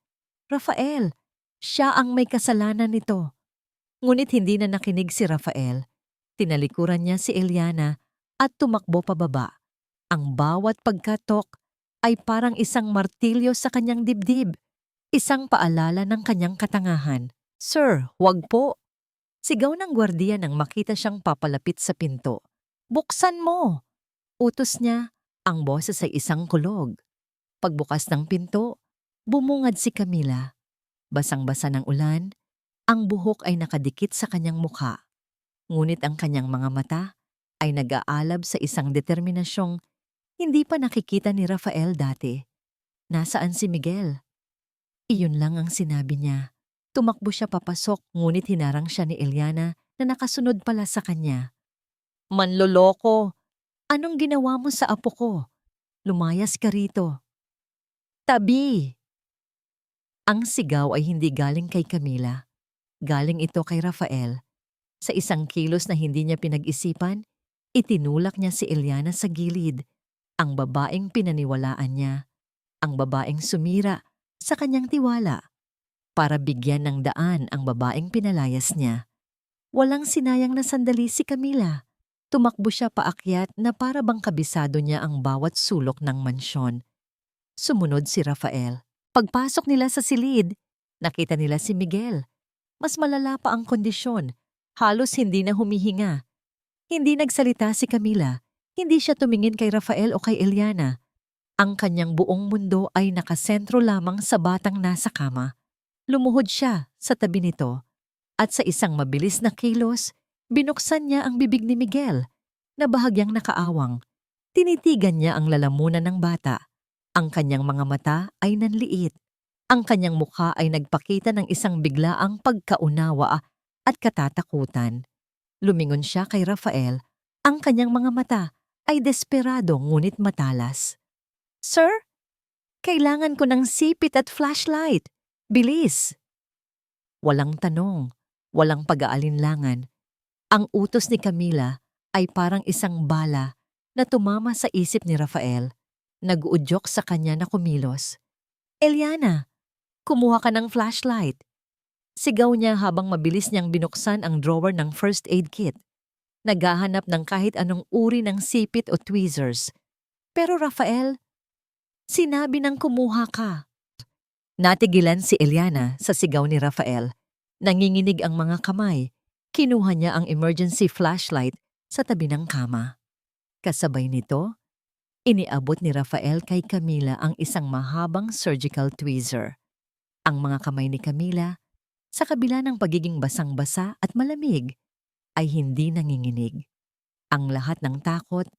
Rafael, siya ang may kasalanan nito. Ngunit hindi na nakinig si Rafael. Tinalikuran niya si Eliana at tumakbo pababa. Ang bawat pagkatok ay parang isang martilyo sa kanyang dibdib. Isang paalala ng kanyang katangahan. Sir, huwag po! Sigaw ng gwardiya nang makita siyang papalapit sa pinto. Buksan mo! Utos niya, ang boses ay isang kulog. Pagbukas ng pinto, bumungad si Camila. Basang-basa ng ulan, ang buhok ay nakadikit sa kanyang mukha. Ngunit ang kanyang mga mata ay nag-aalab sa isang determinasyong hindi pa nakikita ni Rafael dati. Nasaan si Miguel? Iyon lang ang sinabi niya. Tumakbo siya papasok ngunit hinarang siya ni Eliana na nakasunod pala sa kanya. Manloloko! Anong ginawa mo sa apo ko? Lumayas ka rito. Tabi! Ang sigaw ay hindi galing kay Camila. Galing ito kay Rafael. Sa isang kilos na hindi niya pinag-isipan, itinulak niya si Eliana sa gilid. Ang babaeng pinaniwalaan niya. Ang babaeng sumira sa kanyang tiwala. Para bigyan ng daan ang babaeng pinalayas niya. Walang sinayang na sandali si Camila. Tumakbo siya paakyat na para bang kabisado niya ang bawat sulok ng mansyon. Sumunod si Rafael. Pagpasok nila sa silid, nakita nila si Miguel. Mas malala pa ang kondisyon. Halos hindi na humihinga. Hindi nagsalita si Camila. Hindi siya tumingin kay Rafael o kay Eliana. Ang kanyang buong mundo ay nakasentro lamang sa batang nasa kama. Lumuhod siya sa tabi nito at sa isang mabilis na kilos, binuksan niya ang bibig ni Miguel na bahagyang nakaawang. Tinitigan niya ang lalamunan ng bata. Ang kanyang mga mata ay nanliit. Ang kanyang mukha ay nagpakita ng isang biglaang pagkaunawa at katatakutan. Lumingon siya kay Rafael. Ang kanyang mga mata ay desperado ngunit matalas. Sir, kailangan ko ng sipit at flashlight. Bilis! Walang tanong, walang pag-aalinlangan. Ang utos ni Camila ay parang isang bala na tumama sa isip ni Rafael. Nag-uudyok sa kanya na kumilos. Eliana, kumuha ka ng flashlight. Sigaw niya habang mabilis niyang binuksan ang drawer ng first aid kit. Naghahanap ng kahit anong uri ng sipit o tweezers. Pero Rafael, sinabi ng kumuha ka. Natigilan si Eliana sa sigaw ni Rafael. Nanginginig ang mga kamay. Kinuha niya ang emergency flashlight sa tabi ng kama. Kasabay nito, iniabot ni Rafael kay Camila ang isang mahabang surgical tweezer. Ang mga kamay ni Camila, sa kabila ng pagiging basang-basa at malamig, ay hindi nanginginig. Ang lahat ng takot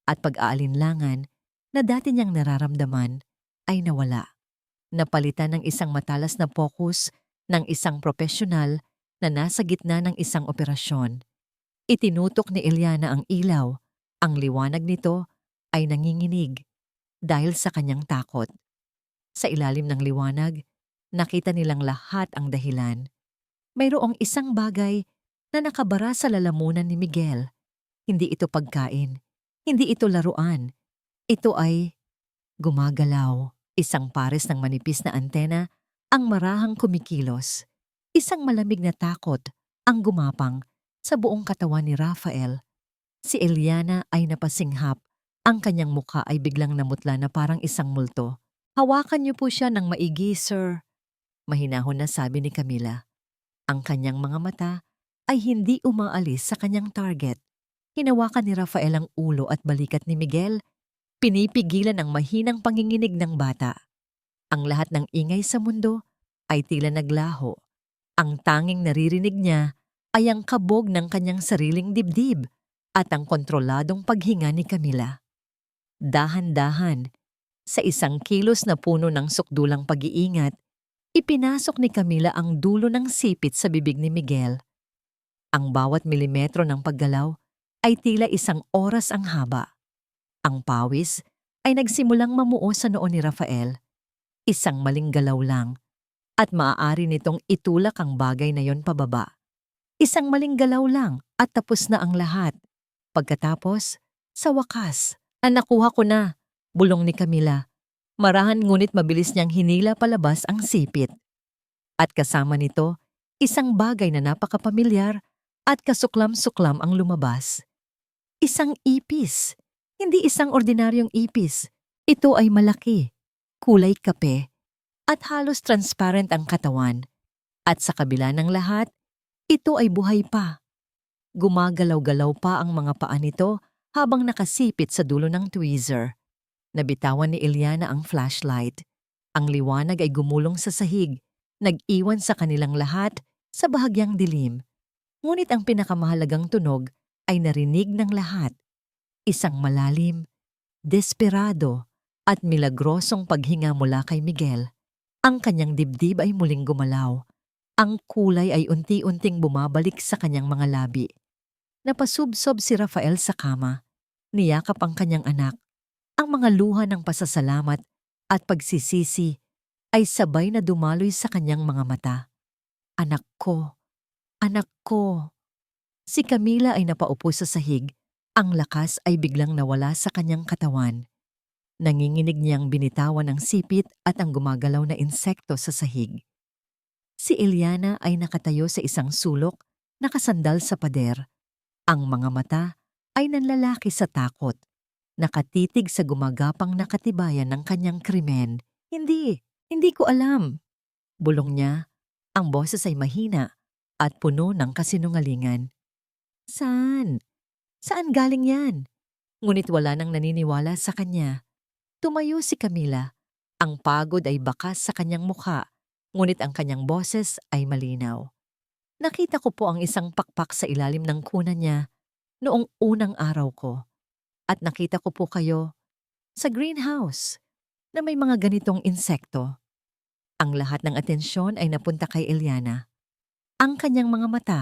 at pag-aalinlangan na dati niyang nararamdaman ay nawala. Napalitan ng isang matalas na focus ng isang profesional na nasa gitna ng isang operasyon. Itinutok ni Eliana ang ilaw. Ang liwanag nito ay nanginginig dahil sa kanyang takot. Sa ilalim ng liwanag, nakita nilang lahat ang dahilan. Mayroong isang bagay na nakabara sa lalamunan ni Miguel. Hindi ito pagkain. Hindi ito laruan. Ito ay gumagalaw. Isang pares ng manipis na antena ang marahang kumikilos. Isang malamig na takot ang gumapang sa buong katawan ni Rafael. Si Eliana ay napasinghap Ang kanyang mukha ay biglang namutla na parang isang multo. "Hawakan niyo po siya ng maigi, sir," mahinahon na sabi ni Camila. Ang kanyang mga mata ay hindi umaalis sa kanyang target. Hinawakan ni Rafael ang ulo at balikat ni Miguel, pinipigilan ang mahinang panginginig ng bata. Ang lahat ng ingay sa mundo ay tila naglaho. Ang tanging naririnig niya ay ang kabog ng kanyang sariling dibdib at ang kontroladong paghinga ni Camila. Dahan-dahan, sa isang kilos na puno ng sukdulang pag-iingat, ipinasok ni Camila ang dulo ng sipit sa bibig ni Miguel. Ang bawat milimetro ng paggalaw ay tila isang oras ang haba. Ang pawis ay nagsimulang mamuo sa noo ni Rafael. Isang maling galaw lang at maaari nitong itulak ang bagay na yon pababa. Isang maling galaw lang at tapos na ang lahat. Pagkatapos, sa wakas, nakuha ko na, bulong ni Camila. Marahan ngunit mabilis niyang hinila palabas ang sipit. At kasama nito, isang bagay na napakapamilyar at kasuklam-suklam ang lumabas. Isang ipis. Hindi isang ordinaryong ipis. Ito ay malaki, kulay kape, at halos transparent ang katawan. At sa kabila ng lahat, ito ay buhay pa. Gumagalaw-galaw pa ang mga paa nito habang nakasipit sa dulo ng tweezer. Nabitawan ni Eliana ang flashlight. Ang liwanag ay gumulong sa sahig, nag-iwan sa kanilang lahat sa bahagyang dilim. Ngunit ang pinakamahalagang tunog ay narinig ng lahat. Isang malalim, desperado, at milagrosong paghinga mula kay Miguel. Ang kanyang dibdib ay muling gumalaw. Ang kulay ay unti-unting bumabalik sa kanyang mga labi. Napasubsob si Rafael sa kama. Niyakap ang kanyang anak. Ang mga luha ng pasasalamat at pagsisisi ay sabay na dumaloy sa kanyang mga mata. Anak ko, anak ko. Si Camila ay napaupo sa sahig. Ang lakas ay biglang nawala sa kanyang katawan. Nanginginig niyang binitawan ang sipit at ang gumagalaw na insekto sa sahig. Si Eliana ay nakatayo sa isang sulok, nakasandal sa pader. Ang mga mata ay nanlalaki sa takot. Nakatitig sa gumagapang na katibayan ng kanyang krimen. Hindi ko alam. Bulong niya, ang boses ay mahina at puno ng kasinungalingan. Saan? Saan galing yan? Ngunit wala nang naniniwala sa kanya. Tumayo si Camila. Ang pagod ay bakas sa kanyang mukha, ngunit ang kanyang boses ay malinaw. Nakita ko po ang isang pakpak sa ilalim ng kuna niya noong unang araw ko. At nakita ko po kayo sa greenhouse na may mga ganitong insekto. Ang lahat ng atensyon ay napunta kay Eliana. Ang kanyang mga mata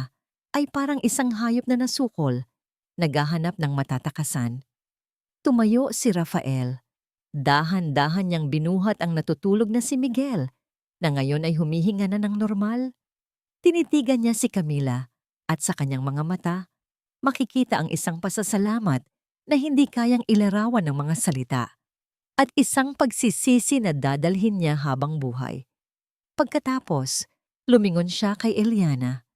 ay parang isang hayop na nasukol, naghahanap ng matatakasan. Tumayo si Rafael. Dahan-dahan niyang binuhat ang natutulog na si Miguel, na ngayon ay humihinga na ng normal. Tinitigan niya si Camila at sa kanyang mga mata, makikita ang isang pasasalamat na hindi kayang ilarawan ng mga salita at isang pagsisisi na dadalhin niya habang buhay. Pagkatapos, lumingon siya kay Eliana.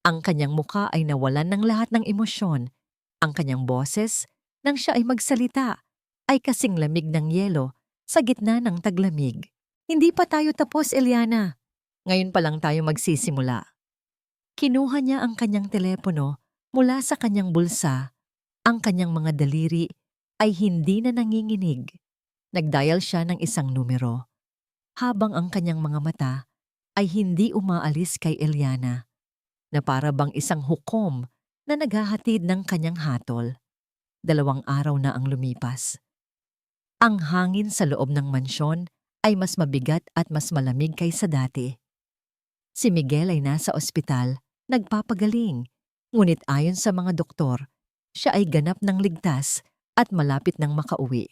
Ang kanyang mukha ay nawalan ng lahat ng emosyon. Ang kanyang boses, nang siya ay magsalita, ay kasing lamig ng yelo sa gitna ng taglamig. Hindi pa tayo tapos, Eliana. Ngayon pa lang tayo magsisimula. Kinuha niya ang kanyang telepono mula sa kanyang bulsa. Ang kanyang mga daliri ay hindi na nanginginig. Nagdial siya ng isang numero. Habang ang kanyang mga mata ay hindi umaalis kay Eliana, na para bang isang hukom na naghahatid ng kanyang hatol. 2 araw na ang lumipas. Ang hangin sa loob ng mansyon ay mas mabigat at mas malamig kaysa dati. Si Miguel ay nasa ospital, nagpapagaling, ngunit ayon sa mga doktor, siya ay ganap ng ligtas at malapit ng makauwi.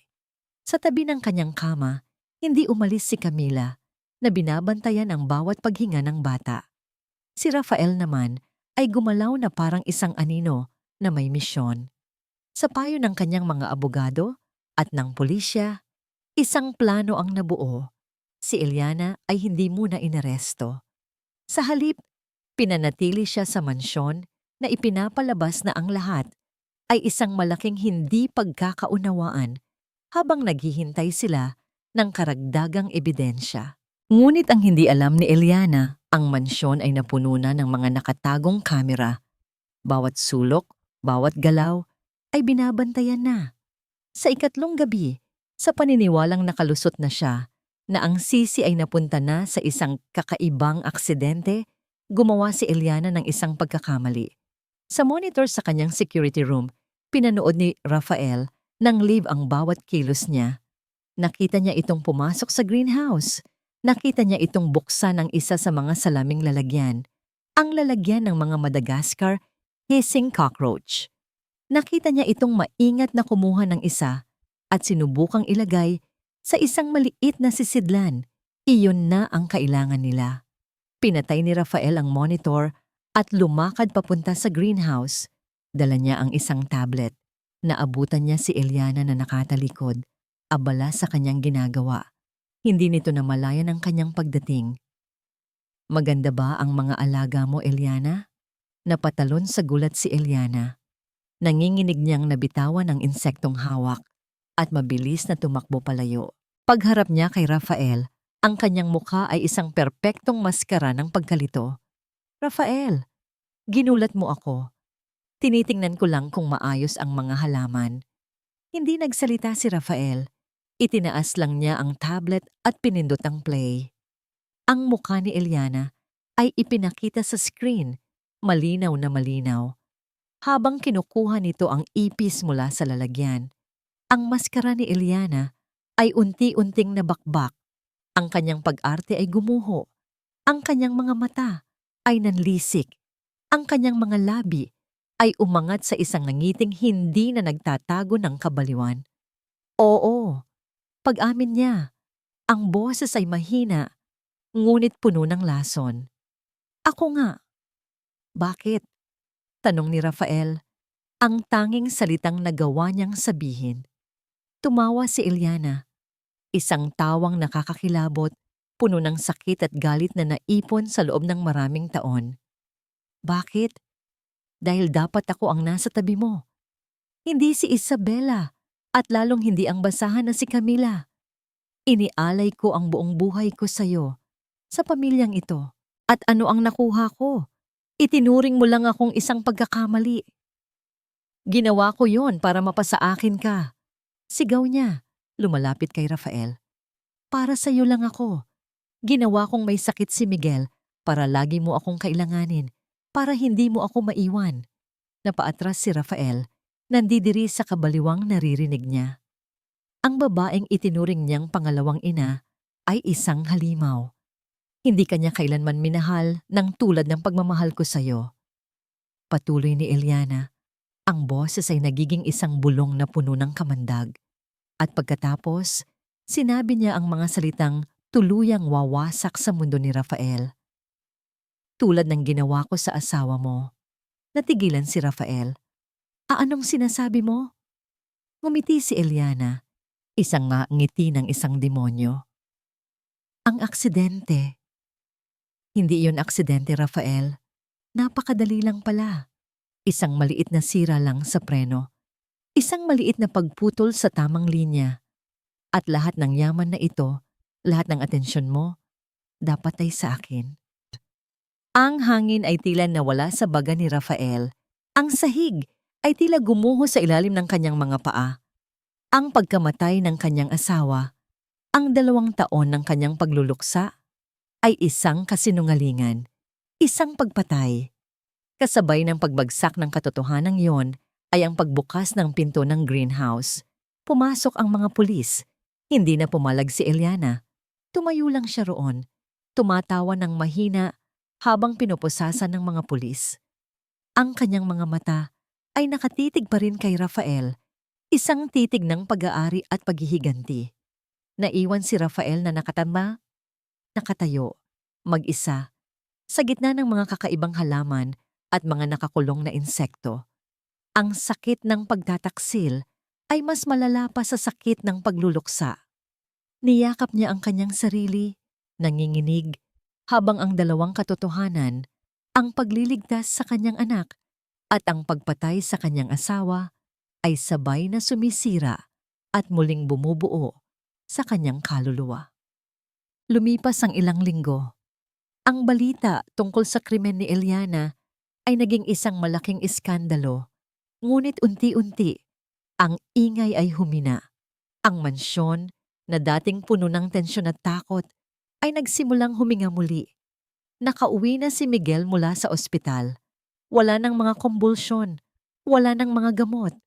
Sa tabi ng kanyang kama, hindi umalis si Camila na binabantayan ang bawat paghinga ng bata. Si Rafael naman ay gumalaw na parang isang anino na may misyon. Sa payo ng kanyang mga abogado at ng pulisya, isang plano ang nabuo. Si Eliana ay hindi muna inaresto. Sa halip, pinanatili siya sa mansyon na ipinapalabas na ang lahat ay isang malaking hindi pagkakaunawaan habang naghihintay sila ng karagdagang ebidensya. Ngunit ang hindi alam ni Eliana, ang mansyon ay napuno na ng mga nakatagong kamera. Bawat sulok, bawat galaw ay binabantayan na. Sa ikatlong gabi, sa paniniwalang nakalusot na siya, na ang sisi ay napunta na sa isang kakaibang aksidente, gumawa si Eliana ng isang pagkakamali. Sa monitor sa kanyang security room, pinanood ni Rafael ng live ang bawat kilos niya. Nakita niya itong pumasok sa greenhouse. Nakita niya itong buksan ang isa sa mga salaming lalagyan. Ang lalagyan ng mga Madagascar hissing cockroach. Nakita niya itong maingat na kumuha ng isa at sinubukang ilagay sa isang maliit na sisidlan. Iyon na ang kailangan nila. Pinatay ni Rafael ang monitor at lumakad papunta sa greenhouse. Dala niya ang isang tablet. Naabutan niya si Eliana na nakatalikod, abala sa kanyang ginagawa. Hindi nito namalayan ang kanyang pagdating. Maganda ba ang mga alaga mo, Eliana? Napatalon sa gulat si Eliana. Nanginginig niyang nabitawan ang insektong hawak at mabilis na tumakbo palayo. Pagharap niya kay Rafael, ang kanyang mukha ay isang perpektong maskara ng pagkalito. Rafael, ginulat mo ako. Tinitingnan ko lang kung maayos ang mga halaman. Hindi nagsalita si Rafael. Itinaas lang niya ang tablet at pinindot ang play. Ang mukha ni Eliana ay ipinakita sa screen, malinaw na malinaw. Habang kinukuha nito ang ipis mula sa lalagyan, ang maskara ni Eliana ay unti-unting nabakbak. Ang kanyang pag-arte ay gumuho. Ang kanyang mga mata ay nanlisik. Ang kanyang mga labi ay umangat sa isang nangiting hindi na nagtatago ng kabaliwan. Oo, pag-amin niya, ang boses ay mahina, ngunit puno ng lason. Ako nga. Bakit? Tanong ni Rafael, ang tanging salitang nagawa niyang sabihin. Tumawa si Eliana, isang tawang nakakakilabot, puno ng sakit at galit na naipon sa loob ng maraming taon. Bakit? Dahil dapat ako ang nasa tabi mo. Hindi si Isabela at lalong hindi ang basahan na si Camila. Inialay ko ang buong buhay ko sa'yo, sa pamilyang ito. At ano ang nakuha ko? Itinuring mo lang akong isang pagkakamali. Ginawa ko yon para mapasa akin ka. Sigaw niya, lumalapit kay Rafael. Para sa'yo lang ako. Ginawa kong may sakit si Miguel para lagi mo akong kailanganin, para hindi mo ako maiwan. Napaatras si Rafael, nandidiri sa kabaliwang naririnig niya. Ang babaeng itinuring niyang pangalawang ina ay isang halimaw. Hindi kanya kailanman minahal ng tulad ng pagmamahal ko sa'yo. Patuloy ni Eliana, ang boses ay nagiging isang bulong na puno ng kamandag. At pagkatapos, sinabi niya ang mga salitang tuluyang wawasak sa mundo ni Rafael. Tulad ng ginawa ko sa asawa mo. Natigilan si Rafael. Anong sinasabi mo? Ngumiti si Eliana, isang ngiti ng isang demonyo. Ang aksidente. Hindi iyon aksidente, Rafael. Napakadali lang pala. Isang maliit na sira lang sa preno. Isang maliit na pagputol sa tamang linya. At lahat ng yaman na ito, lahat ng atensyon mo, dapat ay sa akin. Ang hangin ay tila nawala sa baga ni Rafael. Ang sahig ay tila gumuho sa ilalim ng kanyang mga paa. Ang pagkamatay ng kanyang asawa, ang 2 taon ng kanyang pagluluksa, ay isang kasinungalingan, isang pagpatay. Kasabay ng pagbagsak ng katotohanan yon ay ang pagbukas ng pinto ng greenhouse. Pumasok ang mga pulis. Hindi na pumalag si Eliana. Tumayo lang siya roon, tumatawa ng mahina habang pinupusasan ng mga pulis. Ang kanyang mga mata ay nakatitig pa rin kay Rafael, isang titig ng pag-aari at paghihiganti. Naiwan si Rafael na nakatayo, mag-isa, sa gitna ng mga kakaibang halaman at mga nakakulong na insekto. Ang sakit ng pagtataksil ay mas malala pa sa sakit ng pagluluksa. Niyakap niya ang kanyang sarili, nanginginig, habang ang 2 katotohanan, ang pagliligtas sa kanyang anak at ang pagpatay sa kanyang asawa, ay sabay na sumisira at muling bumubuo sa kanyang kaluluwa. Lumipas ang ilang linggo. Ang balita tungkol sa krimen ni Eliana ay naging isang malaking iskandalo, ngunit unti-unti ang ingay ay humina. Ang mansyon na dating puno ng tensyon at takot ay nagsimulang huminga muli. Nakauwi na si Miguel mula sa ospital. Wala ng mga kumbulsyon, wala ng mga gamot.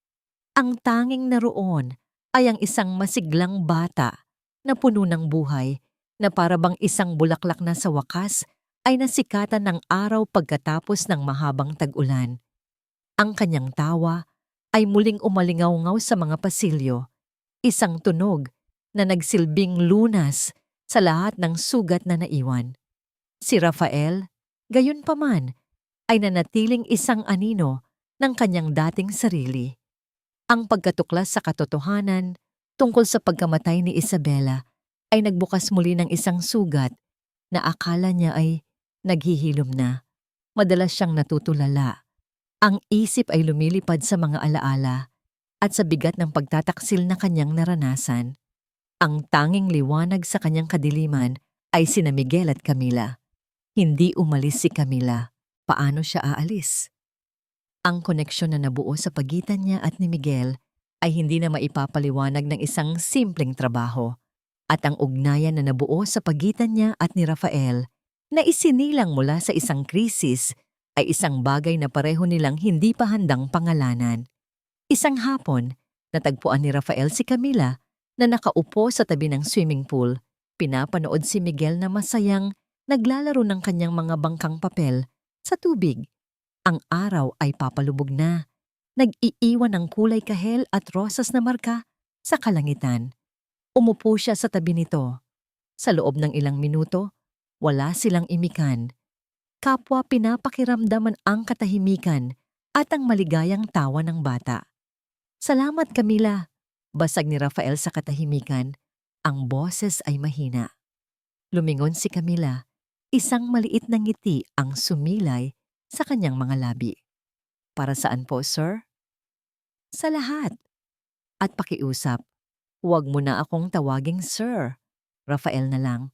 Ang tanging naroon ay ang isang masiglang bata na puno ng buhay na para bang isang bulaklak na sa wakas ay nasikatan ng araw pagkatapos ng mahabang tag-ulan. Ang kanyang tawa ay muling umalingaw-ngaw sa mga pasilyo, isang tunog na nagsilbing lunas sa lahat ng sugat na naiwan. Si Rafael, gayunpaman, ay nanatiling isang anino ng kanyang dating sarili. Ang pagkatuklas sa katotohanan tungkol sa pagkamatay ni Isabela ay nagbukas muli ng isang sugat na akala niya ay naghihilom na. Madalas siyang natutulala. Ang isip ay lumilipad sa mga alaala at sa bigat ng pagtataksil na kanyang naranasan. Ang tanging liwanag sa kanyang kadiliman ay sina Miguel at Camila. Hindi umalis si Camila. Paano siya aalis? Ang koneksyon na nabuo sa pagitan niya at ni Miguel ay hindi na maipapaliwanag ng isang simpleng trabaho. At ang ugnayan na nabuo sa pagitan niya at ni Rafael na isinilang mula sa isang krisis ay isang bagay na pareho nilang hindi pa handang pangalanan. Isang hapon, natagpuan ni Rafael si Camila na nakaupo sa tabi ng swimming pool. Pinapanood si Miguel na masayang naglalaro ng kanyang mga bangkang papel sa tubig. Ang araw ay papalubog na. Nag-iiwan ng kulay kahel at rosas na marka sa kalangitan. Umupo siya sa tabi nito. Sa loob ng ilang minuto, wala silang imikan. Kapwa pinapakiramdaman ang katahimikan at ang maligayang tawa ng bata. "Salamat, Camila," basag ni Rafael sa katahimikan. Ang boses ay mahina. Lumingon si Camila. Isang maliit na ngiti ang sumilay sa kanyang mga labi. "Para saan po, sir?" "Sa lahat. At pakiusap, huwag mo na akong tawaging sir. Rafael na lang."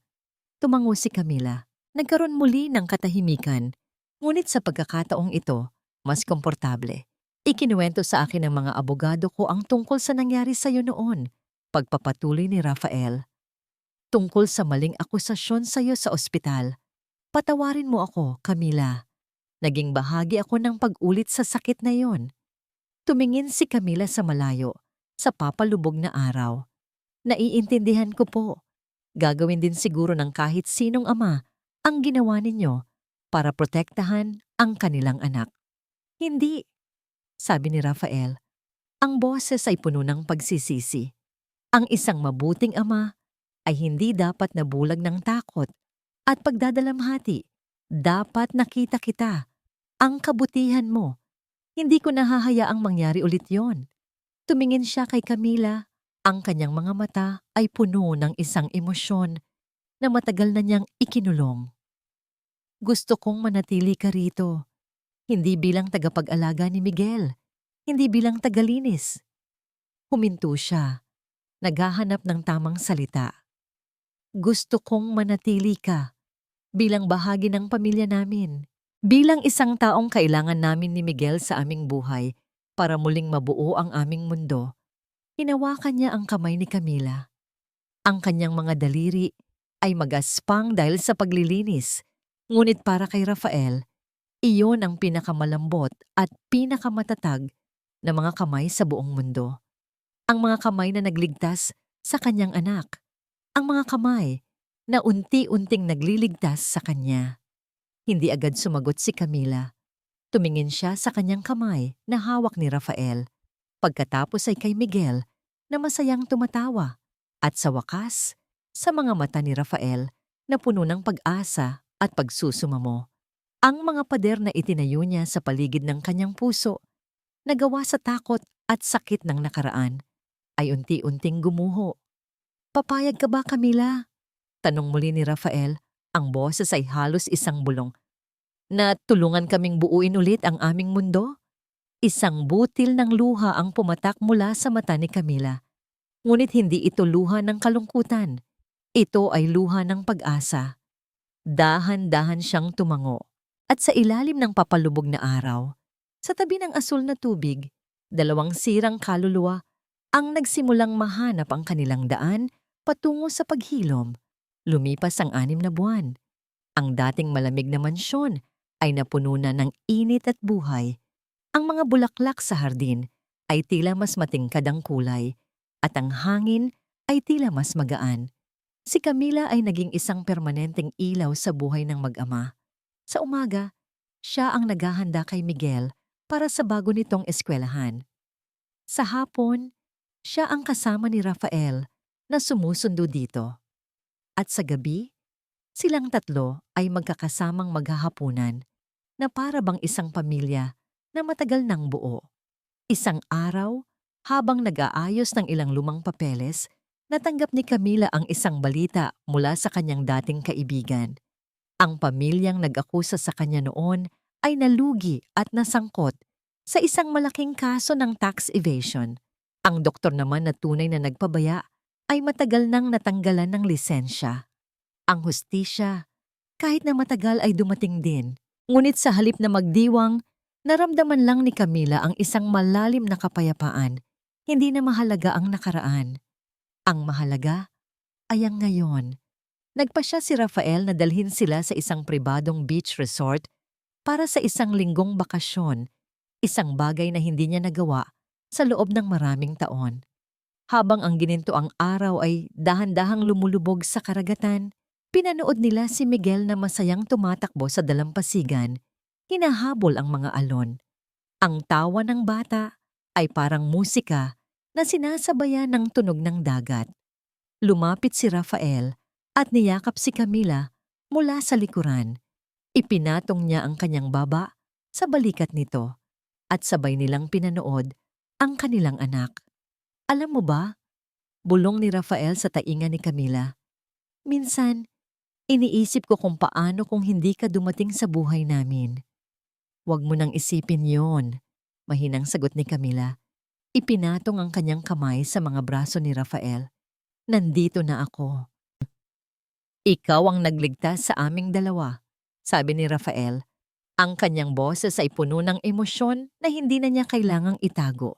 Tumango si Camila. Nagkaroon muli ng katahimikan. Ngunit sa pagkakataong ito, mas komportable. "Ikinuwento sa akin ng mga abogado ko ang tungkol sa nangyari sa iyo noon." Pagpapatuloy ni Rafael. "Tungkol sa maling akusasyon sa iyo sa ospital. Patawarin mo ako, Camila. Naging bahagi ako ng pag-ulit sa sakit na yon." Tumingin si Camila sa malayo, sa papalubog na araw. "Naiintindihan ko po. Gagawin din siguro ng kahit sinong ama ang ginawa ninyo para protektahan ang kanilang anak." "Hindi," sabi ni Rafael. Ang boses ay puno ng pagsisisi. Ang isang mabuting ama ay hindi dapat nabulag ng takot at pagdadalamhati. Dapat nakita kita, ang kabutihan mo. Hindi ko nahahayaang mangyari ulit yon." Tumingin siya kay Camila. Ang kanyang mga mata ay puno ng isang emosyon na matagal na niyang ikinulong. "Gusto kong manatili ka rito. Hindi bilang tagapag-alaga ni Miguel. Hindi bilang tagalinis." Huminto siya, naghahanap ng tamang salita. "Gusto kong manatili ka bilang bahagi ng pamilya namin. Bilang isang taong kailangan namin ni Miguel sa aming buhay para muling mabuo ang aming mundo." Hinawakan niya ang kamay ni Camila. Ang kanyang mga daliri ay magaspang dahil sa paglilinis. Ngunit para kay Rafael, iyon ang pinakamalambot at pinakamatatag na mga kamay sa buong mundo. Ang mga kamay na nagligtas sa kanyang anak. Ang mga kamay na unti-unting nagliligtas sa kanya. Hindi agad sumagot si Camila. Tumingin siya sa kanyang kamay na hawak ni Rafael. Pagkatapos ay kay Miguel na masayang tumatawa. At sa wakas, sa mga mata ni Rafael na puno ng pag-asa at pagsusumamo. Ang mga pader na itinayo niya sa paligid ng kanyang puso, nagawa sa takot at sakit ng nakaraan, ay unti-unting gumuho. "Papayag ka ba, Camila?" Tanong muli ni Rafael. Ang boses ay halos isang bulong. "Na tulungan kaming buuin ulit ang aming mundo?" Isang butil ng luha ang pumatak mula sa mata ni Camila. Ngunit hindi ito luha ng kalungkutan. Ito ay luha ng pag-asa. Dahan-dahan siyang tumango. At sa ilalim ng papalubog na araw, sa tabi ng asul na tubig, dalawang sirang kaluluwa ang nagsimulang mahanap ang kanilang daan patungo sa paghilom. Lumipas ang 6 na buwan. Ang dating malamig na mansyon ay napuno na ng init at buhay. Ang mga bulaklak sa hardin ay tila mas matingkad ang kulay at ang hangin ay tila mas magaan. Si Camila ay naging isang permanenteng ilaw sa buhay ng mag-ama. Sa umaga, siya ang naghahanda kay Miguel para sa bago nitong eskwelahan. Sa hapon, siya ang kasama ni Rafael na sumusundo dito. At sa gabi, silang tatlo ay magkakasamang maghahapunan na para bang isang pamilya na matagal nang buo. Isang araw, habang nag-aayos ng ilang lumang papeles, natanggap ni Camila ang isang balita mula sa kanyang dating kaibigan. Ang pamilyang nag-akusa sa kanya noon ay nalugi at nasangkot sa isang malaking kaso ng tax evasion. Ang doktor naman na tunay na nagpabaya ay matagal nang natanggalan ng lisensya. Ang hustisya, kahit na matagal ay dumating din. Ngunit sa halip na magdiwang, naramdaman lang ni Camila ang isang malalim na kapayapaan. Hindi na mahalaga ang nakaraan. Ang mahalaga ay ang ngayon. Nagpasya si Rafael na dalhin sila sa isang pribadong beach resort para sa isang linggong bakasyon, isang bagay na hindi niya nagawa sa loob ng maraming taon. Habang ang ginintoang araw ay dahan-dahang lumulubog sa karagatan, pinanood nila si Miguel na masayang tumatakbo sa dalampasigan, hinahabol ang mga alon. Ang tawa ng bata ay parang musika na sinasabayan ng tunog ng dagat. Lumapit si Rafael at niyakap si Camila mula sa likuran. Ipinatong niya ang kanyang baba sa balikat nito at sabay nilang pinanood ang kanilang anak. Alam mo ba, bulong ni Rafael sa tainga ni Camila, minsan, iniisip ko kung paano kung hindi ka dumating sa buhay namin. Huwag mo nang isipin yon, mahinang sagot ni Camila. Ipinatong ang kanyang kamay sa mga braso ni Rafael. Nandito na ako. Ikaw ang nagligtas sa aming dalawa, sabi ni Rafael. Ang kanyang boses ay puno ng emosyon na hindi na niya kailangang itago.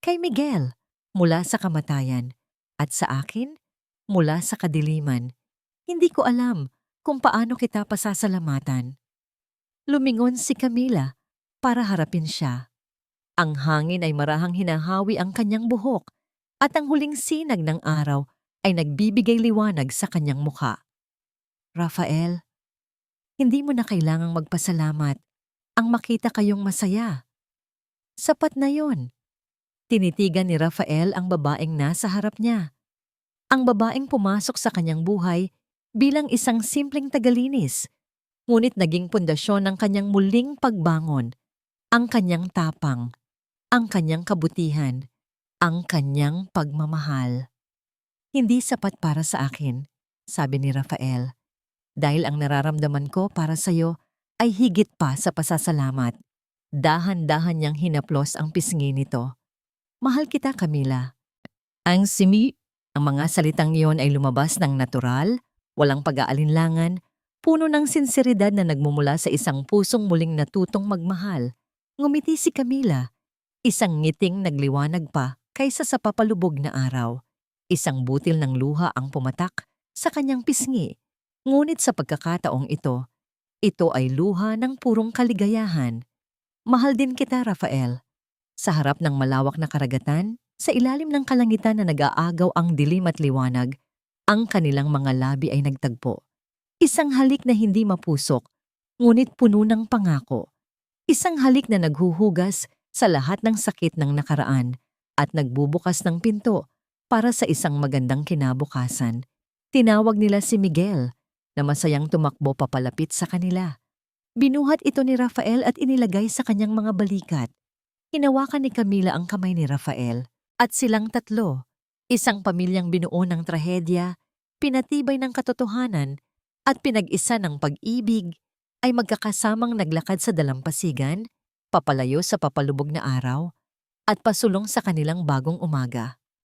Kay Miguel, mula sa kamatayan, at sa akin, mula sa kadiliman. Hindi ko alam kung paano kita pasasalamatan. Lumingon si Camila para harapin siya. Ang hangin ay marahang hinahawi ang kanyang buhok at ang huling sinag ng araw ay nagbibigay liwanag sa kanyang mukha. Rafael, hindi mo na kailangang magpasalamat ang makita kayong masaya. Sapat na yon. Tinitigan ni Rafael ang babaeng nasa harap niya. Ang babaeng pumasok sa kanyang buhay bilang isang simpleng tagalinis, ngunit naging pundasyon ng kanyang muling pagbangon, ang kanyang tapang, ang kanyang kabutihan, ang kanyang pagmamahal. Hindi sapat para sa akin, sabi ni Rafael, dahil ang nararamdaman ko para sa'yo ay higit pa sa pasasalamat. Dahan-dahan niyang hinaplos ang pisngi nito. Mahal kita, Camila. Ang mga salitang iyon ay lumabas ng natural, walang pag-aalinlangan, puno ng sinseridad na nagmumula sa isang pusong muling natutong magmahal. Ngumiti si Camila, isang ngiting nagliwanag pa kaysa sa papalubog na araw. Isang butil ng luha ang pumatak sa kanyang pisngi. Ngunit sa pagkakataong ito ay luha ng purong kaligayahan. Mahal din kita, Rafael. Sa harap ng malawak na karagatan, sa ilalim ng kalangitan na nag-aagaw ang dilim at liwanag, ang kanilang mga labi ay nagtagpo. Isang halik na hindi mapusok, ngunit puno ng pangako. Isang halik na naghuhugas sa lahat ng sakit ng nakaraan at nagbubukas ng pinto para sa isang magandang kinabukasan. Tinawag nila si Miguel na masayang tumakbo papalapit sa kanila. Binuhat ito ni Rafael at inilagay sa kanyang mga balikat. Hinawakan ni Camila ang kamay ni Rafael at silang tatlo, isang pamilyang binuo ng trahedya, pinatibay ng katotohanan at pinag-isa ng pag-ibig, ay magkakasamang naglakad sa dalampasigan, papalayo sa papalubog na araw, at pasulong sa kanilang bagong umaga.